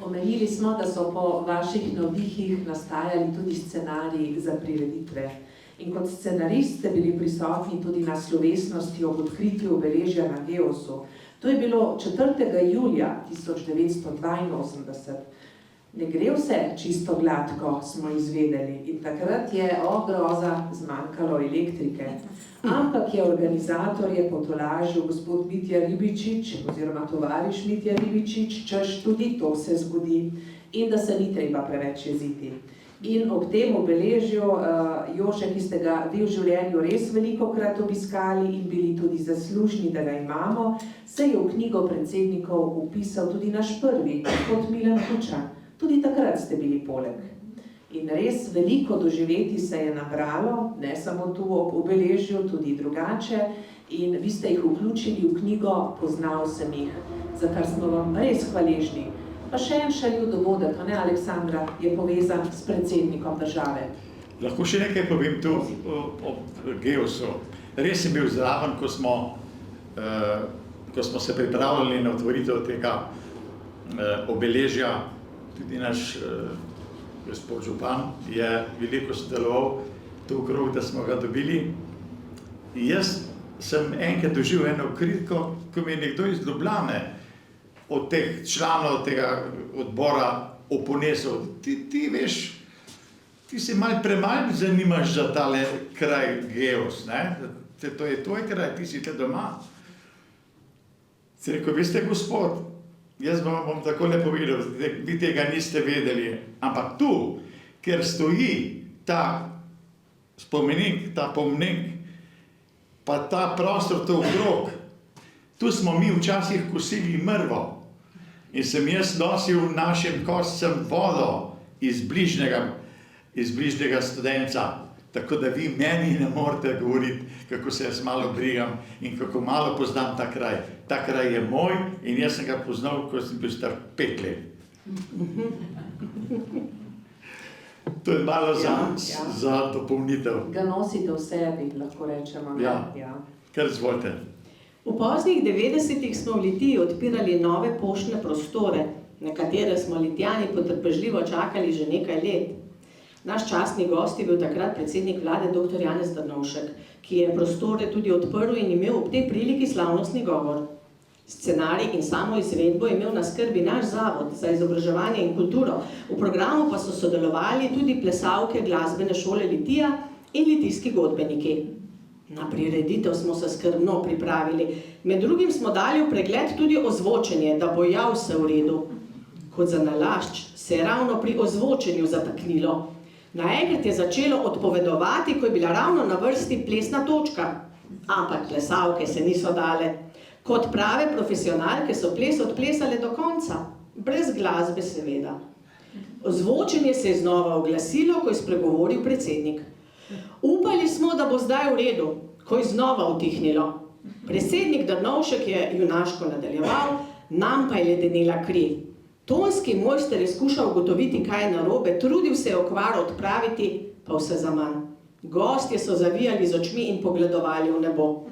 Speaker 1: Omenili smo, da so po vaših navdihih nastajali tudi scenariji za prireditve. In kot scenarist ste bili prisotni tudi na slovesnosti ob odkritju obeležja na Geosu. To je bilo 4. julija 1982. Ne gre vse čisto gladko, smo izvedeli. In takrat je, groza, zmanjkalo elektrike. Ampak je organizatorje potolažil gospod Mitja Ribičič, oziroma tovariš Mitja Ribičič, češ tudi to se zgodi in da se ni treba preveč jeziti. In ob tem obeležju, Jože, ki ste ga vi v življenju res velikokrat obiskali in bili tudi zaslužni, da ga imamo, se je v knjigo predsednikov upisal tudi naš prvi, gospod Milan Kučan. Tudi takrat ste bili poleg. In res veliko doživeti se je nabralo, ne samo tu ob obeležju, tudi drugače. In vi ste jih vključili v knjigo, poznal sem jih, za kar smo vam res hvaležni. Pa še en šaljiv dogodek, ne, Aleksandra, je povezan s predsednikom države.
Speaker 2: Lahko še nekaj povem tu ob Geosu. Res sem bil zraven, ko smo se pripravljali na otvoritev tega obeležja. Tudi naš gospod župan je veliko sodeloval tu okrog, da smo ga dobili. Jaz sem enkrat doživel eno kritiko, ko mi je nekdo iz Ljubljane od teh članov tega odbora oponesel. Ti veš, ti se malo premalj zanimaš za tale kraj Geos, ne? To je tvoj kraj, ti si te doma. Si rekel, veste, gospod, jaz vam bom takole povedal, vi tega niste vedeli, ampak tu, ker stoji ta spomenik, ta pomnik, pa ta prostor tu okrog, tu smo mi včasih kosili mrvo in sem jaz nosil našim koscem vodo iz bližnjega Studenca. Tako da vi meni ne morete govoriti, kako se jaz malo brigam in kako malo poznam ta kraj. Ta kraj je moj in jaz sem ga poznal, ko sem bil star 5 let. To je malo za dopolnitev.
Speaker 1: Ga nosite v sebi, lahko rečemo.
Speaker 2: Ja. Kar izvolite.
Speaker 3: V poznih 90-ih smo v Litiji odpirali nove poštne prostore, na katere smo Litijani potrpežljivo čakali že nekaj let. Naš častni gost je bil takrat predsednik vlade dr. Janez Drnovšek, ki je prostore tudi odprl in imel ob tej priliki slavnostni govor. Scenarij in samo izvedbo je imel na skrbi naš zavod za izobraževanje in kulturo. V programu pa so sodelovali tudi plesalke glasbene šole Litija in litijski godbeniki. Na prireditev smo se skrbno pripravili. Med drugim smo dali v pregled tudi ozvočenje, da bo ja vse v redu. Kot za nalašč se je ravno pri ozvočenju zataknilo. Naenkrat je začelo odpovedovati, ko je bila ravno na vrsti plesna točka. Ampak plesalke se niso dale. Kot prave profesionalke so ples odplesale do konca. Brez glasbe seveda. Ozvočenje se je znova oglasilo, ko je spregovoril predsednik. Upali smo, da bo zdaj v redu, ko je znova utihnilo. Predsednik Drnovšek je junaško nadaljeval, nam pa je ledenela kri. Tonski mojster je skušal ugotoviti, kaj je narobe, trudil se je okvaro odpraviti, pa vse zaman. Gostje so zavijali z očmi in pogledovali v nebo.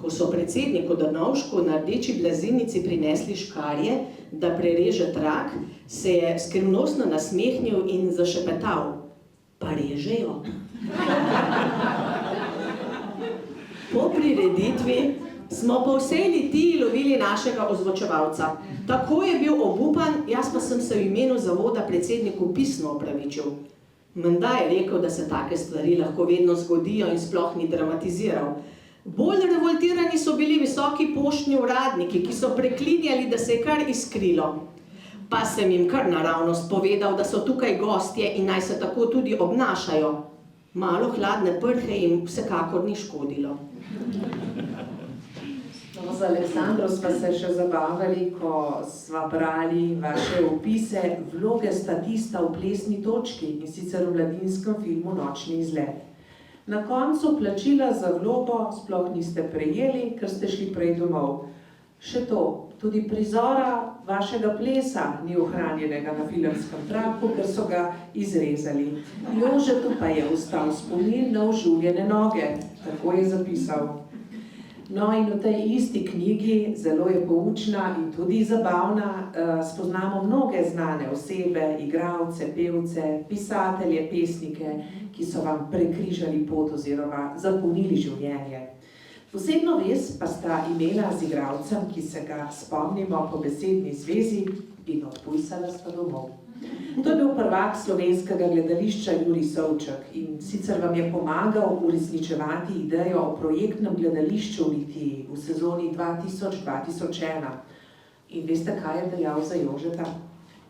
Speaker 3: Ko so predsedniku Drnovšku na rdeči blazinici prinesli škarje, da prereže trak, se je skrivnostno nasmehnil in zašepetal. Pa režejo. Po prireditvi smo po vsej Litiji lovili našega ozvočevalca. Tako je bil obupan, jaz pa sem se v imenu zavoda predsedniku pisno opravičil. Menda je rekel, da se take stvari lahko vedno zgodijo in sploh ni dramatiziral. Bolj revoltirani so bili visoki poštni uradniki, ki so preklinjali, da se je kar iskrilo. Pa sem jim kar naravnost povedal, da so tukaj gostje in naj se tako tudi obnašajo. Malo hladne prhe jim vsekakor ni škodilo.
Speaker 1: No, z Aleksandro sva se še zabavali, ko sva brali vaše opise vloge statista v Plesni točki, in sicer v mladinskem filmu Nočni izlet. Na koncu plačila za vlogo sploh niste prejeli, ker ste šli prej domov. Še to, tudi prizora vašega plesa ni ohranjenega na filmskem traku, ker so ga izrezali. Jožetu pa je ostal spomin na ožuljene noge, tako je zapisal. No, in v tej isti knjigi, zelo je poučna in tudi zabavna, spoznamo mnoge znane osebe, igralce, pevce, pisatelje, pesnike, ki so vam prekrižali pot oziroma zapolnili življenje. Posebno vez pa sta imela z igralcem, ki se ga spomnimo po besedni zvezi, in odpujsala sta domov. To je bil prvak slovenskega gledališča Jurij Savček in sicer vam je pomagal uresničevati idejo o projektnem gledališču v Litiji v sezoni 2000-2001. In veste, kaj je dejal za Jožeta?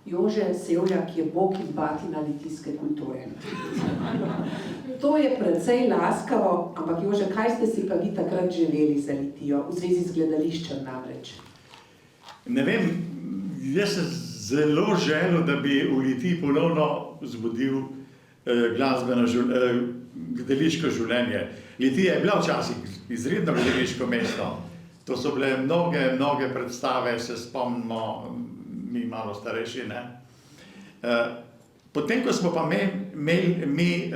Speaker 1: Jože Sevljak je bog in batina litijske kulture. To je precej laskavo, ampak Jože, kaj ste si pa vi takrat želeli za Litijo, v zvezi z gledališčem namreč?
Speaker 2: Ne vem, jaz sem zelo želel, da bi v Litiji ponovno vzbudil gledališko življenje. Litija je bila včasih izredno gledališko mesto. To so bile mnoge predstave, se spomnimo, mi malo starejši, ne. Potem, ko smo pa imeli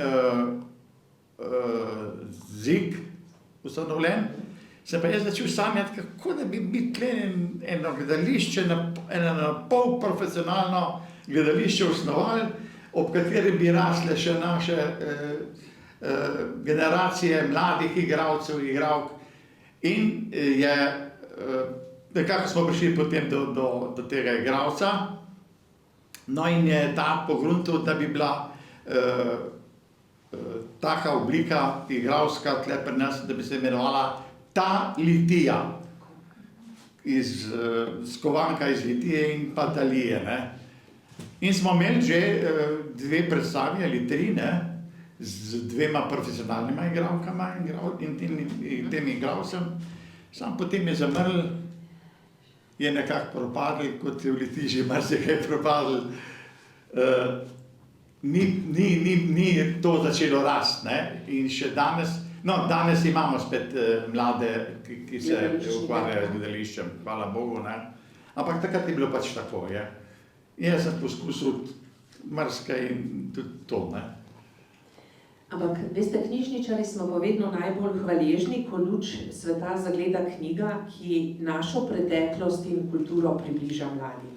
Speaker 2: ZIK ustanovljen, sem pa jaz začel sanjati, kako da bi tle eno gledališče, eno pol profesionalno gledališče osnovali, ob katerem bi rasle še naše generacije mladih igralcev, igralk. In nekako smo prišli potem do tega igralca. No in je ta pogruntal, da bi bila taka oblika igralska tle pri nas, da bi se imenovala Ta Litija, skovanka iz Litije in pa Talije, ne. In smo imeli že dve predstavi ali tri, ne, z dvema profesionalnima igralkama in tem igralcem. Sam potem je zamrl, je nekako propadl, kot je v Litiji že marsikaj propadl. Ni to začelo rasti, ne, in še danes. No, danes imamo spet mlade, ki se ukvarjajo z gledališčem, hvala Bogu, ne. Ampak takrat je bilo pač tako, je. Jaz sem poskusil marsikaj in tudi to, ne.
Speaker 1: Ampak, veste, knjižničarji smo pa vedno najbolj hvaležni, ko luč sveta zagleda knjiga, ki našo preteklost in kulturo približa mladim.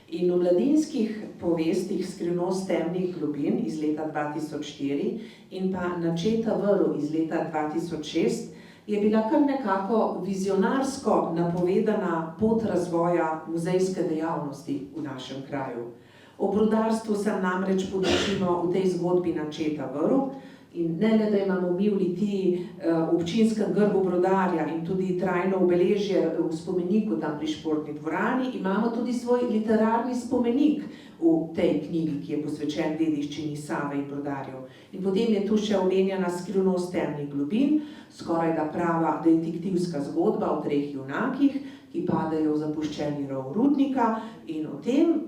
Speaker 1: In v mladinskih povestih Skrivnost temnih globin iz leta 2004 in pa Načeta vrv iz leta 2006 je bila kar nekako vizionarsko napovedana pot razvoja muzejske dejavnosti v našem kraju. O brodarstvu se namreč podučimo v tej zgodbi Načeta vrv. In ne le, da imamo mi v Litiji občinskem grbu brodarja in tudi trajno obeležje v spomeniku tam pri športni dvorani, imamo tudi svoj literarni spomenik v tej knjigi, ki je posvečen dediščini Save in Brodarjev. In potem je tu še omenjena Skrivnost temnih globin, skoraj da prava detektivska zgodba o 3 junakih, ki padajo v zapuščeni rov rudnika, in o tem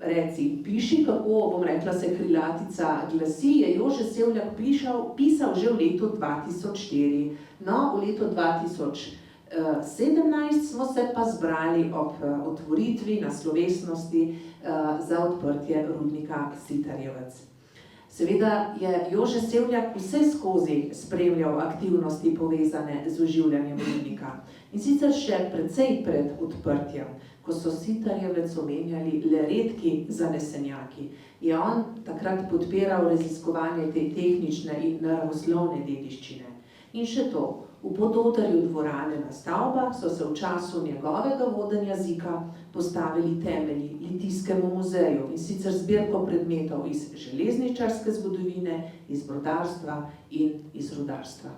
Speaker 1: reci in piši, kako, bom rekla, se krilatica glasi, je Jože Sevljak pisal že v letu 2004. No, v letu 2017 smo se pa zbrali ob otvoritvi na slovesnosti za odprtje rudnika Sitarjevec. Seveda je Jože Sevljak vse skozi spremljal aktivnosti povezane z oživljanjem rudnika. In sicer še precej pred odprtjem, ko so Sitarjevec omenjali le redki zanesenjaki, je on takrat podpiral raziskovanje te tehnične in naravoslovne dediščine. In še to, v pododrju dvorane na stavbah so se v času njegovega vodenja ZIK-a postavili temelji Litijskemu muzeju, in sicer zbirko predmetov iz železničarske zgodovine, iz brodarstva in iz rudarstva.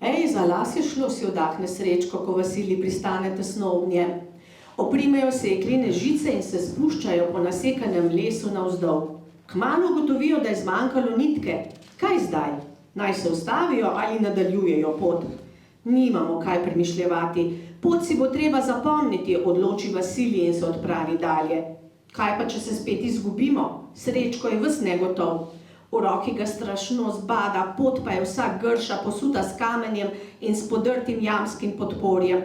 Speaker 3: Ej, za las je šlo, si odahne Srečko, ko Vasilij pristane tesno ob njem. Oprimejo se jeklene žice in se spuščajo po nasekanem lesu navzdol. Kmalu ugotovijo, da je zmanjkalo nitke. Kaj zdaj? Naj se ustavijo ali nadaljujejo pot? Nimamo kaj premišljevati. Pot si bo treba zapomniti, odloči Vasilij in se odpravi dalje. Kaj pa, če se spet izgubimo? Srečko je ves negotov. V roki ga strašno zbada, pot pa je vsa grša, posuta s kamenjem in s podrtim jamskim podporjem.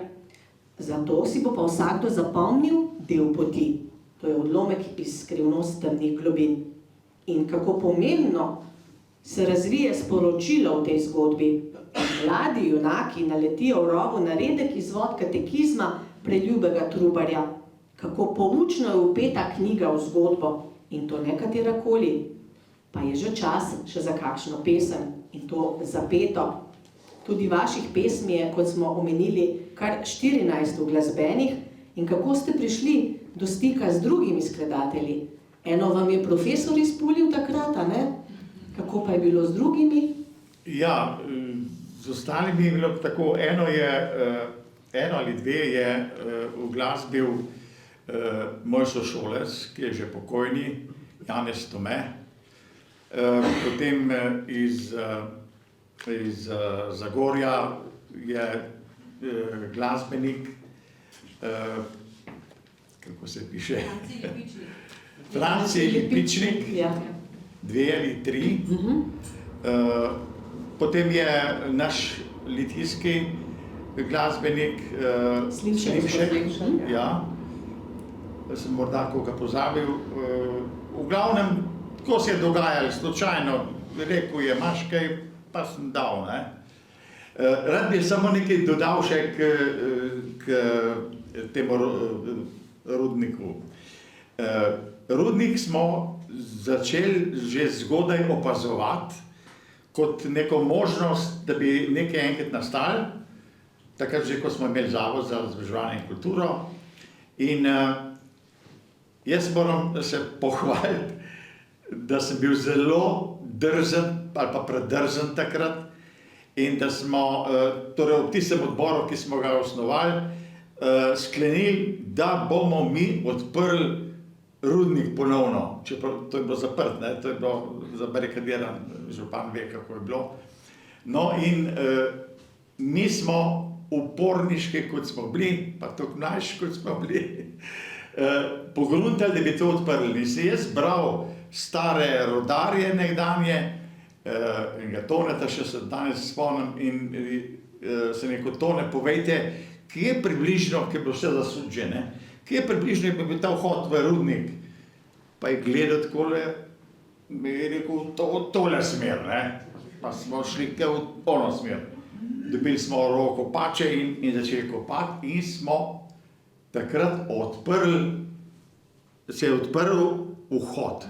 Speaker 3: Zato si bo pa vsakdo zapomnil del poti. To je odlomek iz Skrivnost temnih globin. In kako pomembno se razvije sporočilo v tej zgodbi. Mladi junaki naletijo v rovu na redek izvod katekizma preljubega Trubarja. Kako poučno je vpeta knjiga v zgodbo, in to ne katerakoli. Pa je že čas še za kakšno pesem, in to zapeto. Tudi vaših pesmi je, kot smo omenili, kar 14 uglasbenih. In kako ste prišli do stika z drugimi skladatelji? Eno vam je profesor izpulil takrat, a ne? Kako pa je bilo z drugimi?
Speaker 2: Ja, z ostalimi je bilo tako, eno ali dve je uglasbil moj sošolec, ki je že pokojni, Janez Tome. Potem iz Zagorja je glasbenik, kako se piše? Franci Lipičnik, 2 ali 3. Potem je naš litijski glasbenik Slimšek. Ja, sem morda koga pozabil. V glavnem, ko se je dogajalo slučajno, rekel je, imaš kaj, pa sem dal. Rad bi samo nekaj dodal še k temu rudniku. Rudnik smo začeli že zgodaj opazovati kot neko možnost, da bi nekaj enkrat nastalo, takrat že, ko smo imeli Zavod za izobraževanje in kulturo. In jaz moram se pohvaliti, da sem bil zelo drzen ali pa predrzen takrat, in da smo torej ob tistem odboru, ki smo ga osnovali, sklenili, da bomo mi odprli rudnik ponovno, čeprav to je bilo zaprt, to je bilo zabarikadiran, župan ve, kako je bilo. No in mi smo uporniški, kot smo bili, pa tako mlajši, kot smo bili, pogruntali, da bi to odprli. In se jaz bral stare rudarje nekdanje, in ga Toneta še se danes spomnim, in sem rekel, Tone, povejte, kje je približno, ki je bilo vse zasuđene, kje je približno, ki bi ta vhod v rudnik? Pa je gledal takole, mi je rekel, tole smer, pa smo šli v ono smer. Dobili smo kopače in začeli kopati, in smo takrat odprli, se je odprl vhod.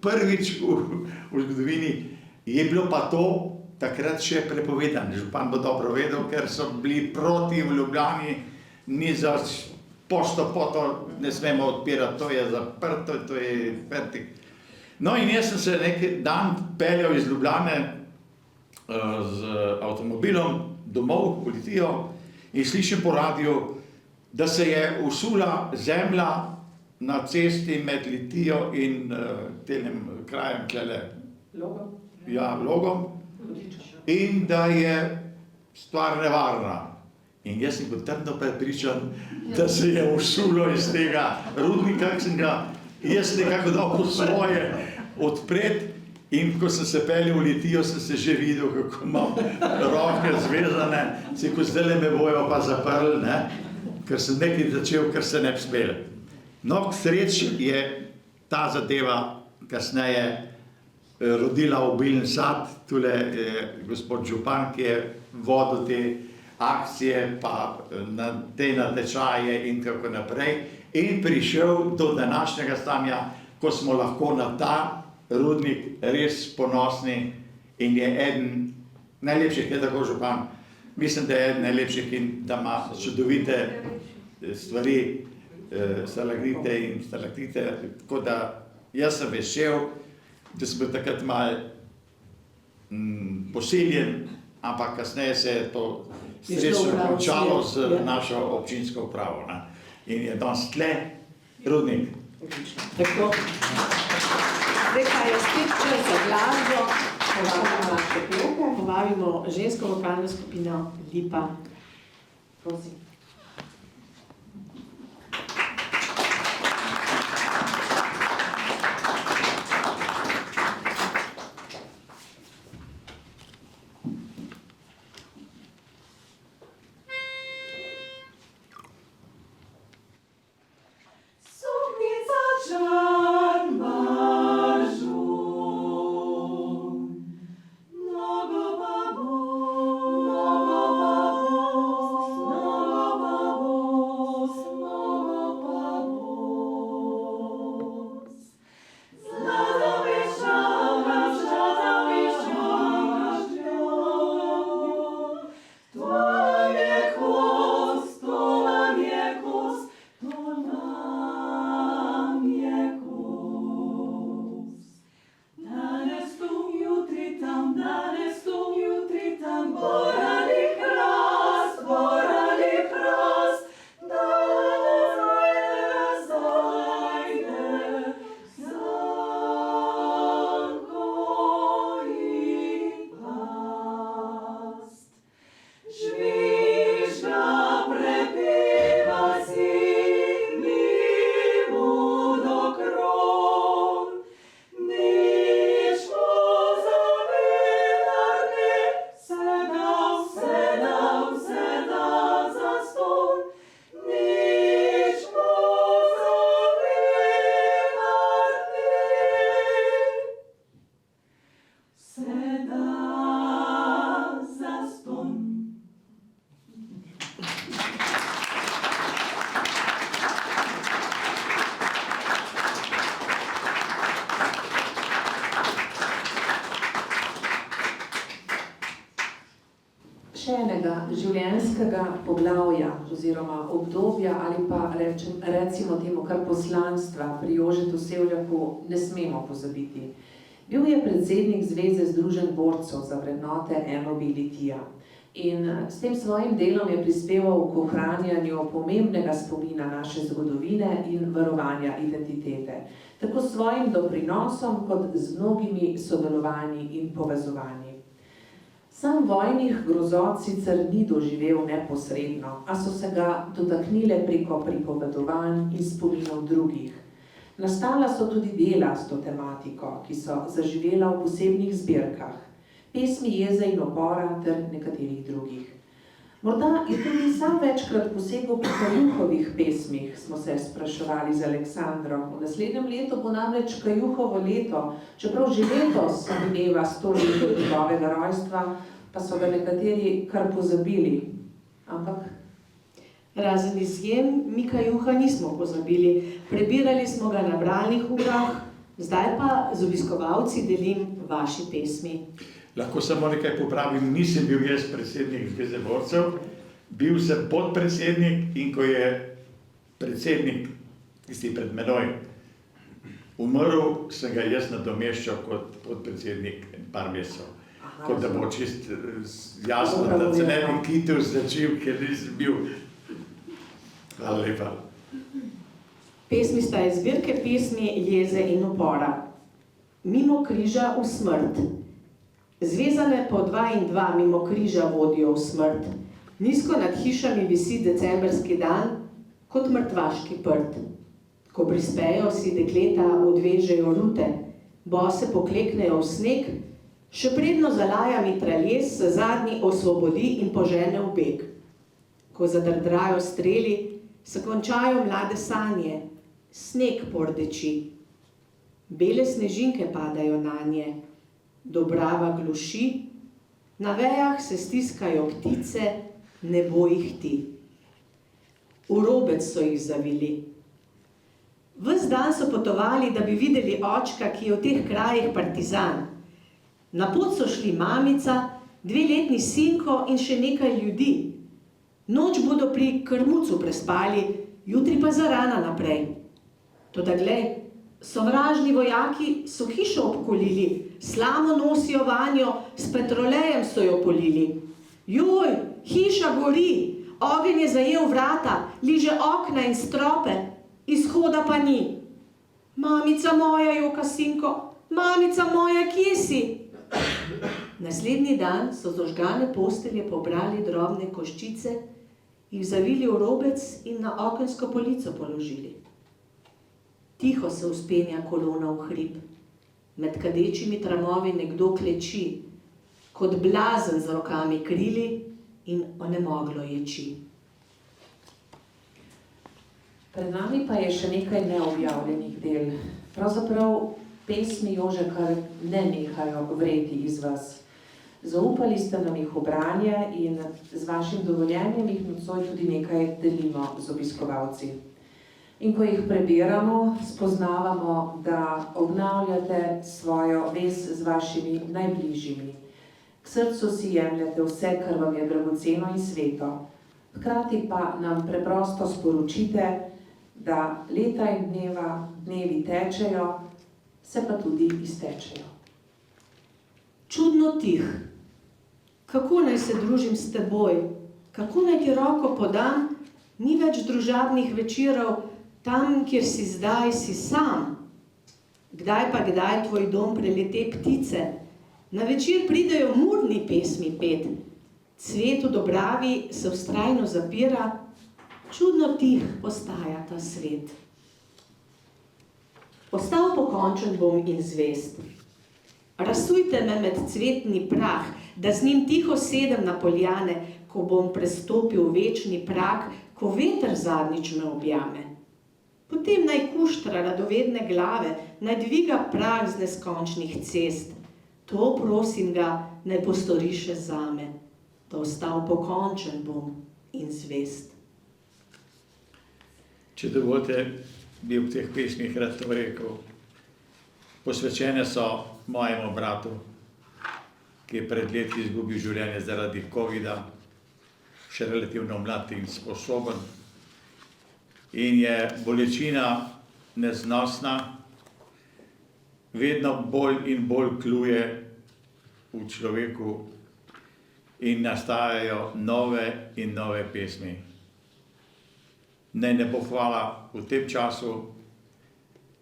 Speaker 2: Prvič v zgodovini. Je bilo pa to takrat še prepovedano. Župan bo dobro vedel, ker so bili proti v Ljubljani, ni za pošto ne smemo odpirati, to je zaprto, to je fertik. No in jaz sem se neki dan peljal iz Ljubljane z avtomobilom domov v Litijo in slišim po radiju, da se je usula zemlja na cesti med Litijo in tem krajem tlele,
Speaker 1: Logo?
Speaker 2: ja, Logom, in da je stvar nevarna. In jaz sem bil trdno prepričan, da se je usulo iz tega rudnika, ki sem ga jaz nekako dal po svoje odpret. In ko sem se peljal v Litijo, sem se že videl, kako imam roke zvezane, se ko zdaj me bojo pa zaprli, ne? Ker sem nekaj začel, ker se ne bi spel. No, k sreči je ta zadeva kasneje rodila obilen sad, tule gospod župan, ki je vodil te akcije, pa na te natečaje in tako naprej, in prišel do današnjega stanja, ko smo lahko na ta rudnik res ponosni in je eden najlepših, je tako župan, mislim, da je eden najlepših in da ima čudovite stvari, stalagnite in stalaktite, tako da jaz sem vesel, da sem bil takrat malo posiljen, ampak kasneje se je to srečno končalo z našo občinsko upravo, ne? In je danes tle rudnik.
Speaker 3: Tako. Zdaj pa je spet čas za glasbo, povabimo naše pevke, povabimo žensko vokalno skupino Lipa. Prosim. Še enega življenjskega poglavja oziroma obdobja ali pa recimo temu kar poslanstva pri Jožetu Sevljaku ne smemo pozabiti. Bil je predsednik Zveze združenj borcev za vrednote NOB Litija in s tem svojim delom je prispeval k ohranjanju pomembnega spomina naše zgodovine in varovanja identitete, tako s svojim doprinosom kot z mnogimi sodelovanji in povezovanji. Sam vojnih grozot sicer ni doživel neposredno, a so se ga dotaknile preko pripovedovanj in spominov drugih. Nastala so tudi dela s to tematiko, ki so zaživela v posebnih zbirkah, pesmi jeze in upora ter nekaterih drugih. Morda je tudi sam večkrat posegel po Kajuhovih pesmih, smo se spraševali z Aleksandro. V naslednjem letu bo namreč Kajuhovo leto, čeprav že letos mineva 100 let njegovega rojstva, pa so ga nekateri kar pozabili. Ampak razen izjem, mi Kajuha nismo pozabili. Prebirali smo ga na bralnih urah, zdaj pa z obiskovalci delim vaši pesmi.
Speaker 2: Lahko samo nekaj popravim, nisem bil jaz predsednik Zveze borcev, bil sem podpredsednik in ko je predsednik, tisti pred menoj, umrl, sem ga jaz nadomeščal kot podpredsednik par mesecev. Kot da bo čist jasno, da se ne bi kitel značil, ker nisem bil. Hvala lepa.
Speaker 3: Pesmi sta iz zbirke pesmi Jeze in upora. Mimo križa v smrt. Zvezane po 2 in 2 mimo križa vodijo v smrt. Nizko nad hišami visi decemberski dan, kot mrtvaški prt. Ko prispejo, si dekleta odvežejo rute, bose pokleknejo v sneg, še predno zalaja mitraljes, se zadnji osvobodi in požene v beg. Ko zadrdrajo streli, se končajo mlade sanje, sneg pordeči. Bele snežinke padajo nanje, Dobrava gluši, na vejah se stiskajo ptice, nebo jih ti. V robec so jih zavili. Ves dan so potovali, da bi videli očka, ki je v teh krajih partizan. Na pot so šli mamica, 2-letni sinko in še nekaj ljudi. Noč bodo pri krmucu prespali, jutri pa zarana naprej. Toda glej, sovražni vojaki so hišo obkolili, slamo nosijo vanjo, s petrolejem so jo polili. Joj, hiša gori, ogenj je zajel vrata, liže okna in strope, izhoda pa ni. Mamica moja, joka sinko, mamica moja, kje si? Naslednji dan so z ožgane postelje pobrali drobne koščice, jih zavili v robec in na okensko polico položili. Tiho se vzpenja kolona v hrib. Med kadečimi tramovi nekdo kleči, kot blazen z rokami krili in onemoglo ječi.
Speaker 1: Pred nami pa je še nekaj neobjavljenih del. Pravzaprav pesmi Jože kar ne nehajo vreti iz vas. Zaupali ste nam jih v branje in z vašim dovoljenjem jih nocoj tudi nekaj delimo z obiskovalci. In ko jih prebiramo, spoznavamo, da obnavljate svojo vez z vašimi najbližjimi. K srcu si jemljete vse, kar vam je dragoceno in sveto. Hkrati pa nam preprosto sporočite, da leta in dnevi tečejo, se pa tudi iztečejo.
Speaker 3: Čudno tih. Kako naj se družim s teboj? Kako naj ti roko podam? Ni več družabnih večerov, tam, kjer si zdaj, si sam. Kdaj pa kdaj tvoj dom prelete ptice? Na večer pridejo murni pesmi pet. Cvet v Dobravi se vztrajno zapira, čudno tih postaja ta svet. Ostal pokončen bom in zvest. Razsujte me med cvetni prah, da z njim tiho sedem na poljane, ko bom prestopil večni prag, ko veter zadnjič me objame. Potem naj kuštra radovedne glave, naj dviga prah z neskončnih cest. To prosim ga, naj postori še zame, da ostal pokončen bom in zvest.
Speaker 2: Če dovolite, bi ob teh pesmih rad to rekel. Posvečene so mojemu bratu, ki je pred leti izgubil življenje zaradi covida, še relativno mlad in sposoben. In je bolečina neznosna, vedno bolj in bolj kluje v človeku in nastajajo nove in nove pesmi. Naj ne bo hvala, v tem času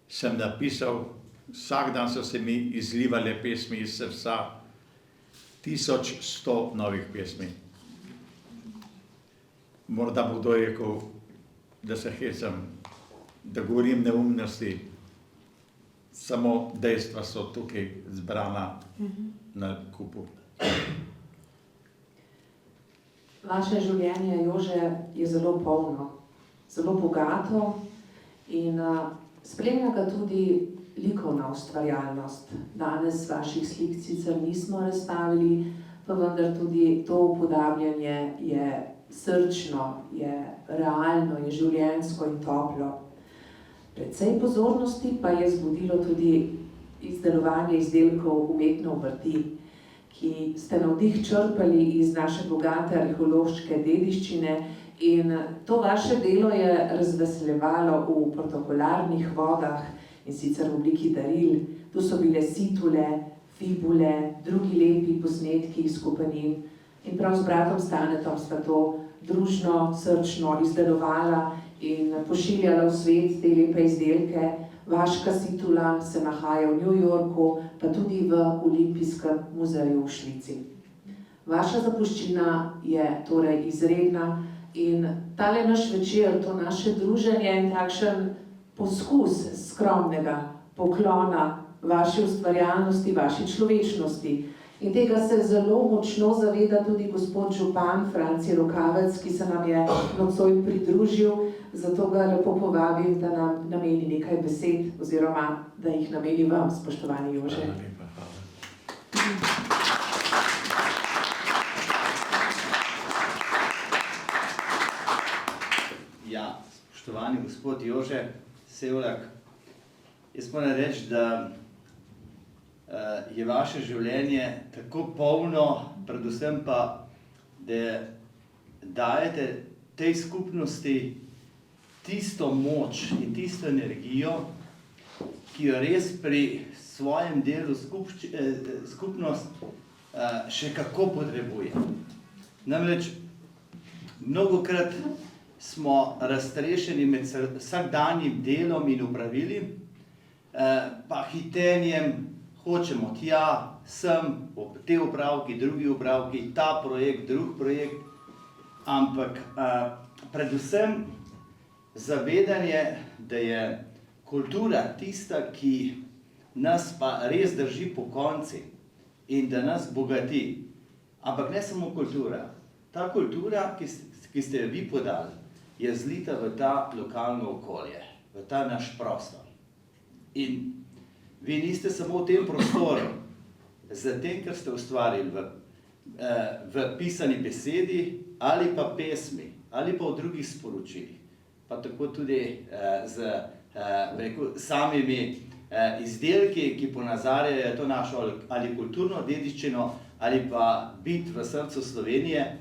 Speaker 2: sem napisal, vsak dan so se mi izlivale pesmi iz srca, 1100 novih pesmi. Morda bo kdo rekel, da se hecam, da govorim neumnosti, samo dejstva so tukaj zbrana na kupu.
Speaker 1: Vaše življenje, Jože, je zelo polno, zelo bogato in spremlja ga tudi likovna ustvarjalnost. Danes vaših slik sicer nismo razstavili, pa vendar tudi to upodabljanje je srčno, je realno, je življenjsko in toplo. Precej pozornosti pa je zbudilo tudi izdelovanje izdelkov umetne obrti, ki ste navdih črpali iz naše bogate arheološke dediščine in to vaše delo je razveseljevalo v protokolarnih vodah in sicer v obliki daril. Tu so bile situle, fibule, drugi lepi posnetki iz kopanin in prav s bratom Stanetom sta to družno, srčno izdelovala in pošiljala v svet te lepe izdelke. Vaška situla se nahaja v New Yorku, pa tudi v Olimpijskem muzeju v Švici. Vaša zapuščina je torej izredna in tale naš večer, to naše druženje in takšen poskus skromnega poklona vaši ustvarjalnosti, vaši človečnosti. In tega se zelo močno zaveda tudi gospod župan Franci Rokavec, ki se nam je nocoj pridružil, zato ga lepo povabim, da nam nameni nekaj besed, oziroma da jih nameni vam, spoštovani Jože.
Speaker 2: Hvala lepa, hvala.
Speaker 5: Ja, spoštovani gospod Jože Sevljak, jaz moram reči, da je vaše življenje tako polno, predvsem pa, da dajete tej skupnosti tisto moč in tisto energijo, ki jo res pri svojem delu skupnost še kako potrebuje. Namreč, mnogokrat smo raztrešeni med vsakdanjim delom in opravili, pa hitenjem, hočemo tja, sem, te opravki, drugi opravki, ta projekt, drug projekt, ampak predvsem zavedanje, da je kultura tista, ki nas pa res drži pokonci in da nas bogati. Ampak ne samo kultura. Ta kultura, ki ste jo vi podali, je zlita v ta lokalno okolje, v ta naš prostor. In vi niste samo v tem prostoru, zatem, ker ste ustvarili v pisani besedi ali pa pesmi, ali pa v drugih sporočilih, pa tako tudi z samimi izdelki, ki ponazarjajo to našo ali kulturno dediščino, ali pa bit v srcu Slovenije,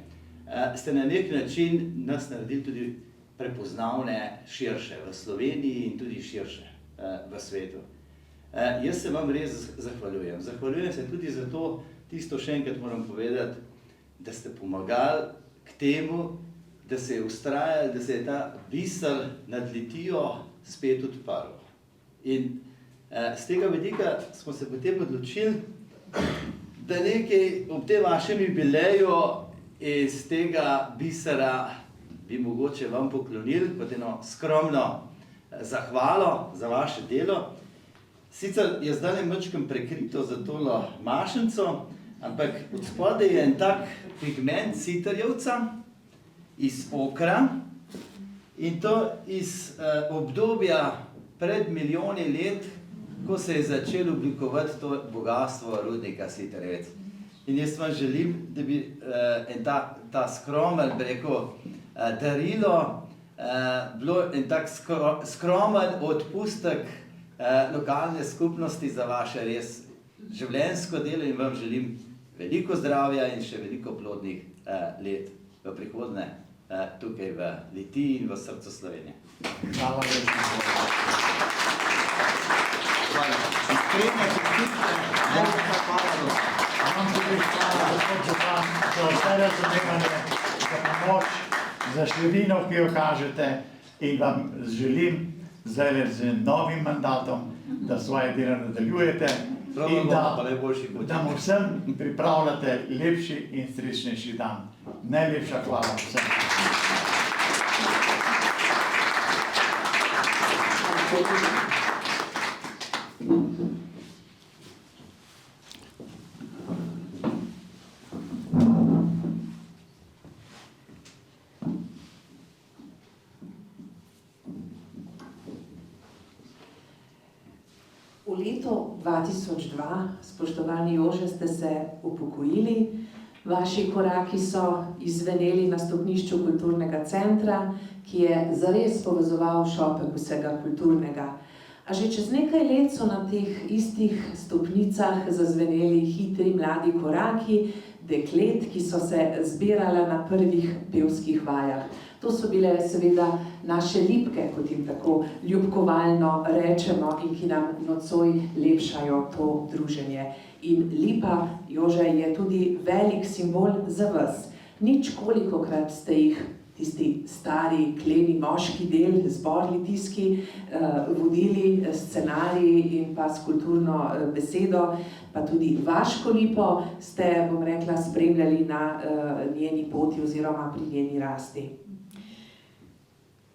Speaker 5: ste na nek način nas naredili tudi prepoznavne širše v Sloveniji in tudi širše v svetu. Jaz se vam res zahvaljujem. Zahvaljujem se tudi za to, tisto še enkrat moram povedati, da ste pomagali k temu, da se je ustrajalo, da se je ta biser nad Litijo spet odprl. In z tega vidika smo se potem odločili, da nekaj ob tem vašem jubileju iz tega bisera bi mogoče vam poklonili kot eno skromno zahvalo za vaše delo. Sicer je zdaj majčkeno prekrito za tolo mašnico, ampak od spodaj je en tak pigment sitarjevca iz okra in to iz obdobja pred milijoni let, ko se je začelo oblikovati to bogatstvo rudnika Sitarjevec. In jaz vam želim, da bi ta skromen, bi rekel, darilo, bilo en tak skromen odpustek lokalne skupnosti za vaše res življenjsko delo in vam želim veliko zdravja in še veliko plodnih let v prihodnje tukaj v Litiji in v srcu Slovenije.
Speaker 2: Hvala lepa. Iskrene čestitke, najlepša hvala. Vam tudi hvala, gospod župan, za vse razumevanje, za pomoč, za širino, ki jo kažete, in vam želim zdaj z novim mandatom, da svoje delo nadaljujete in da mu vsem pripravljate lepši in srečnejši dan. Najlepša hvala vsem.
Speaker 1: V letu 2002, spoštovani Jože, ste se upokojili. Vaši koraki so izzveneli na stopnišču kulturnega centra, ki je zares povezoval šopek vsega kulturnega. A že čez nekaj let so na teh istih stopnicah zazveneli hitri mladi koraki deklet, ki so se zbirala na prvih pevskih vajah. To so bile seveda naše lipke, kot jim tako ljubkovalno rečemo, in ki nam nocoj lepšajo to druženje. In lipa, Jože, je tudi velik simbol za vas. Nič kolikokrat ste jih tisti stari, kleni moški del, zbor litijski, vodili scenarij in pa s kulturno besedo, pa tudi Vaško lipo ste, bom rekla, spremljali na njeni poti oziroma pri njeni rasti.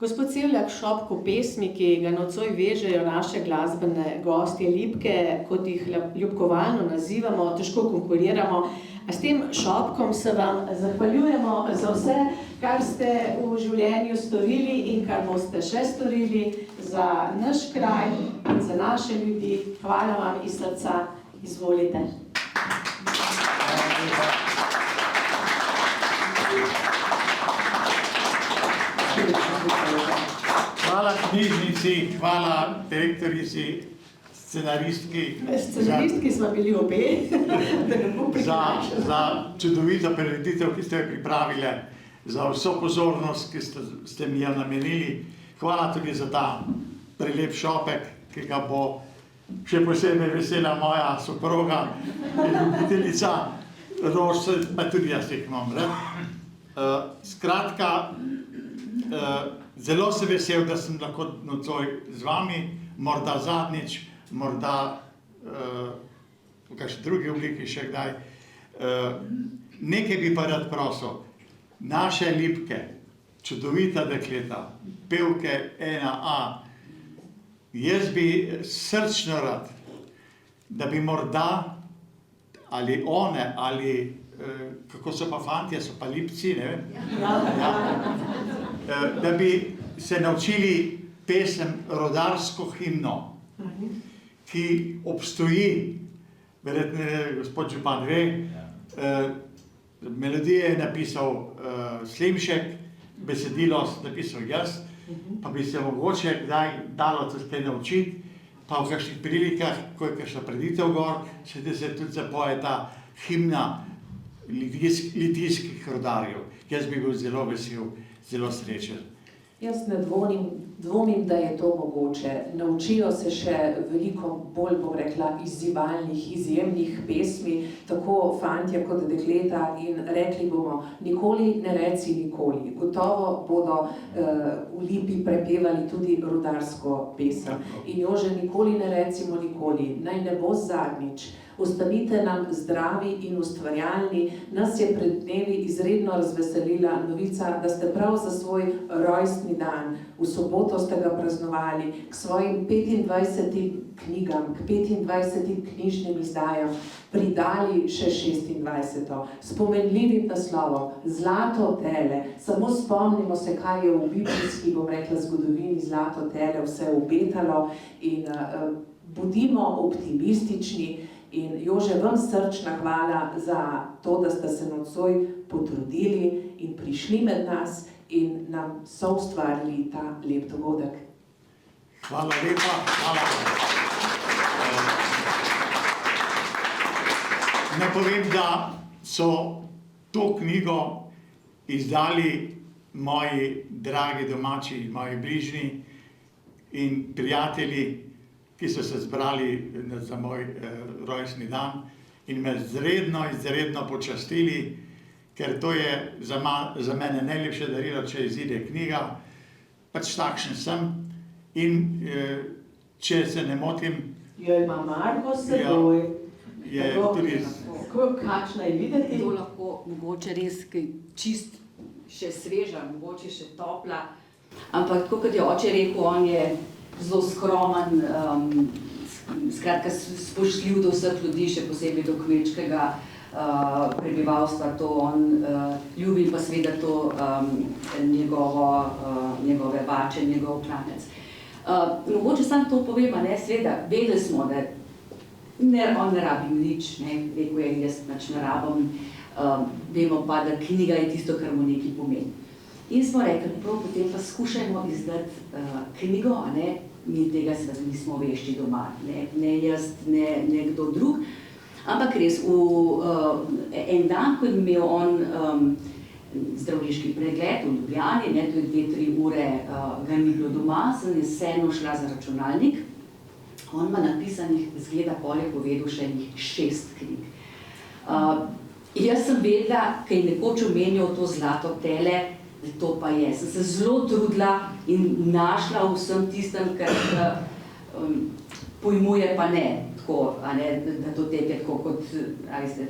Speaker 3: Gospod Cevljak, šopku pesmi, ki ga nocoj vežejo naše glasbene gostje Lipke, kot jih ljubkovalno nazivamo, težko konkuriramo. A s tem šopkom se vam zahvaljujemo za vse, kar ste v življenju storili in kar boste še storili za naš kraj in za naše ljudi. Hvala vam iz srca. Izvolite.
Speaker 2: Hvala knjižnici, hvala direktorici, scenaristki.
Speaker 3: Scenaristki smo bili obe, da ne bo prikrašeno.
Speaker 2: Za čudovito prireditev, ki ste jo pripravili, za vso pozornost, ki ste mi jo namenili. Hvala tudi za ta prelep šopek, ki ga bo še posebej vesela moja soproga, ljubiteljica rož, pa tudi jaz jih imam rad. Skratka, zelo sem vesel, da sem lahko nocoj z vami, morda zadnjič, morda v kakšni drugi obliki še kdaj. Nekaj bi pa rad prosil, naše Lipke, čudovita dekleta, pevke 1A, jaz bi srčno rad, da bi morda, ali one, ali kako so pa fantje, so pa Lipci, ne vem, da bi se naučili pesem Rodarsko himno, ki obstoji, verjetno gospod župan ve, melodije je napisal Slimšek, besedilo napisal jaz, pa bi se mogoče kdaj dalo kaj naučiti, pa v kakšnih prilikah, ko je kakšna preditev gor, se tudi zapoje ta himna litijskih rodarjev. Jaz bi bil zelo vesel, zelo srečen.
Speaker 1: Jaz ne dvomim, da je to mogoče. Naučijo se še veliko bolj, bom rekla, izzivalnih, izjemnih pesmi, tako fantje kot dekleta, in rekli bomo, nikoli ne reci nikoli. Gotovo bodo v Lipi prepevali tudi rudarsko pesem. In Jože, nikoli ne recimo nikoli, naj ne bo zadnjič. Ostanite nam zdravi in ustvarjalni. Nas je pred dnevi izredno razveselila novica, da ste prav za svoj rojstni dan, v soboto ste ga praznovali, k svojim 25 knjigam, k 25 knjižnim izdajam pridali še 26. Spomenljivim naslovom Zlato tele. Samo spomnimo se, kaj je v biblijski, bom rekla, zgodovini Zlato tele vse obetalo, in bodimo optimistični. In Jože, vam srčna hvala za to, da ste se nocoj potrudili in prišli med nas in nam soustvarili ta lep dogodek.
Speaker 2: Hvala lepa, hvala. Naj povem, da so to knjigo izdali moji dragi domači, moji bližnji in prijatelji, ki so se zbrali za moj rojstni dan in me izredno počastili, ker to je za mene najlepše darilo, če izide knjiga. Pač takšen sem in če se ne motim,
Speaker 3: Jo ima Marko s seboj.
Speaker 2: je tudi
Speaker 3: Kakšna je videti?
Speaker 6: To lahko mogoče res čist še sveža, mogoče še topla. Ampak tako kot je oče rekel, on je zelo skromen, skratka spoštljiv do vseh ljudi, še posebej do kmečkega prebivalstva, to on ljubi, pa seveda to njegove bače, njegov klanec. Mogoče samo to povem, ne, seveda, vedeli smo, da on ne rabi nič, ne, rekel je, jaz pač ne rabim, vemo pa, da knjiga je tisto, kar mu nekaj pomeni. In smo rekli, prav potem pa skušajmo izdati knjigo, a ne, mi tega seveda nismo vešči doma, ne jaz, ne kdo drug, ampak res, en dan, ko je imel on zdravniški pregled v Ljubljani, ne, to je 2-3 ure ga ni bilo doma, sem je vseeno šla za računalnik, on ima napisanih, zgleda, pol je povedal še 6 knjig. Jaz sem vedela, ko je nekoč omenjal to Zlato tele, To pa je. Sem se zelo trudila in našla v vsem tistem, kar pojmuje pa ne, tako, a ne, da to tepe tako kot,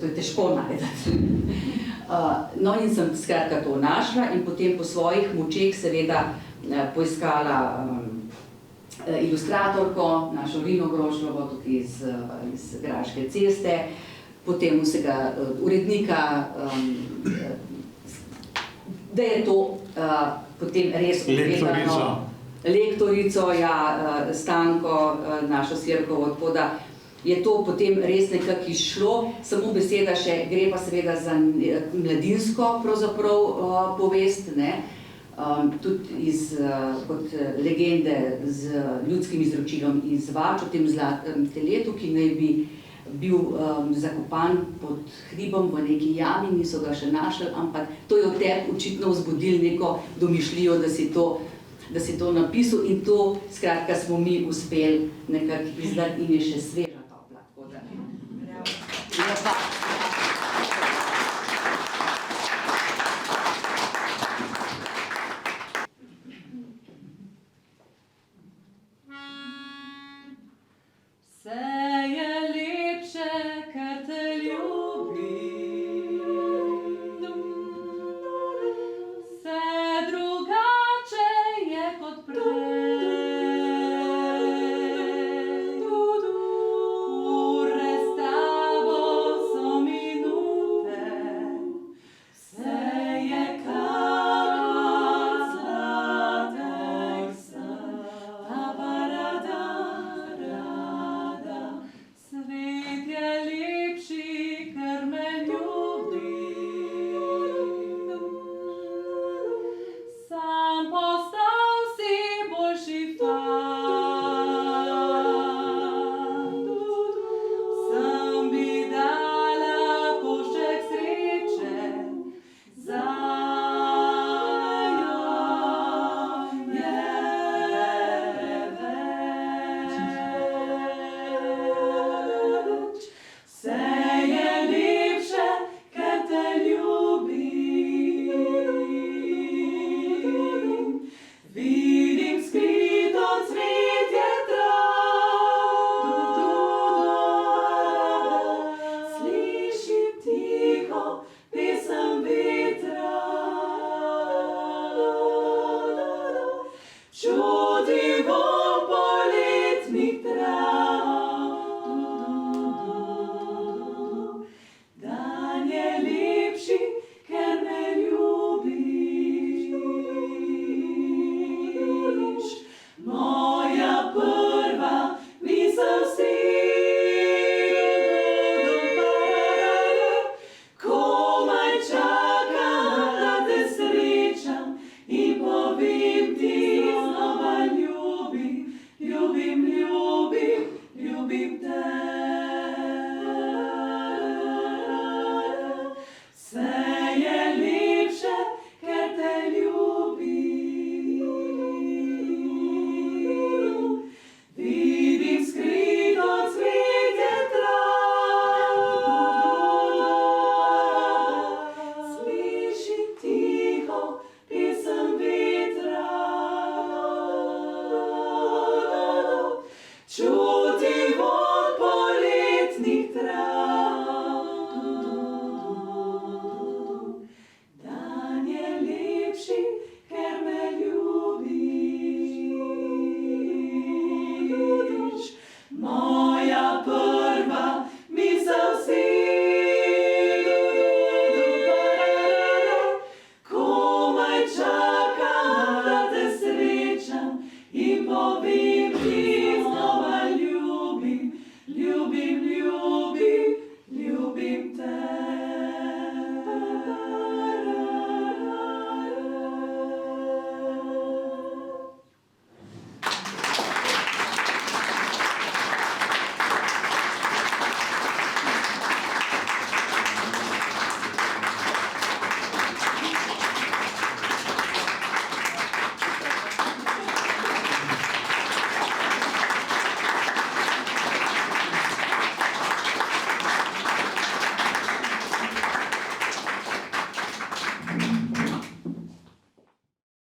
Speaker 6: to je težko najdeti. No in sem skratka to našla in potem po svojih močeh seveda poiskala ilustratorko, našo Rino Grošlovo, tukaj iz Graške ceste, potem vsega urednika, da je to potem res
Speaker 2: Lektorico.
Speaker 6: Lektorico, ja, Stanko, našo Sirkovo, tako da je to potem res nekako izšlo, samo beseda še, gre pa seveda za mladinsko pravzaprav povest, ne? Tudi kot legende z ljudskim izročilom iz Vač o tem zlatem teletu, ki naj bi bil zakopan pod hribom v neki jami, niso ga še našli, ampak to je v tebi očitno vzbudilo neko domišljijo, da si to napisal in to, skratka, smo mi uspeli nekako izdati in je še svež.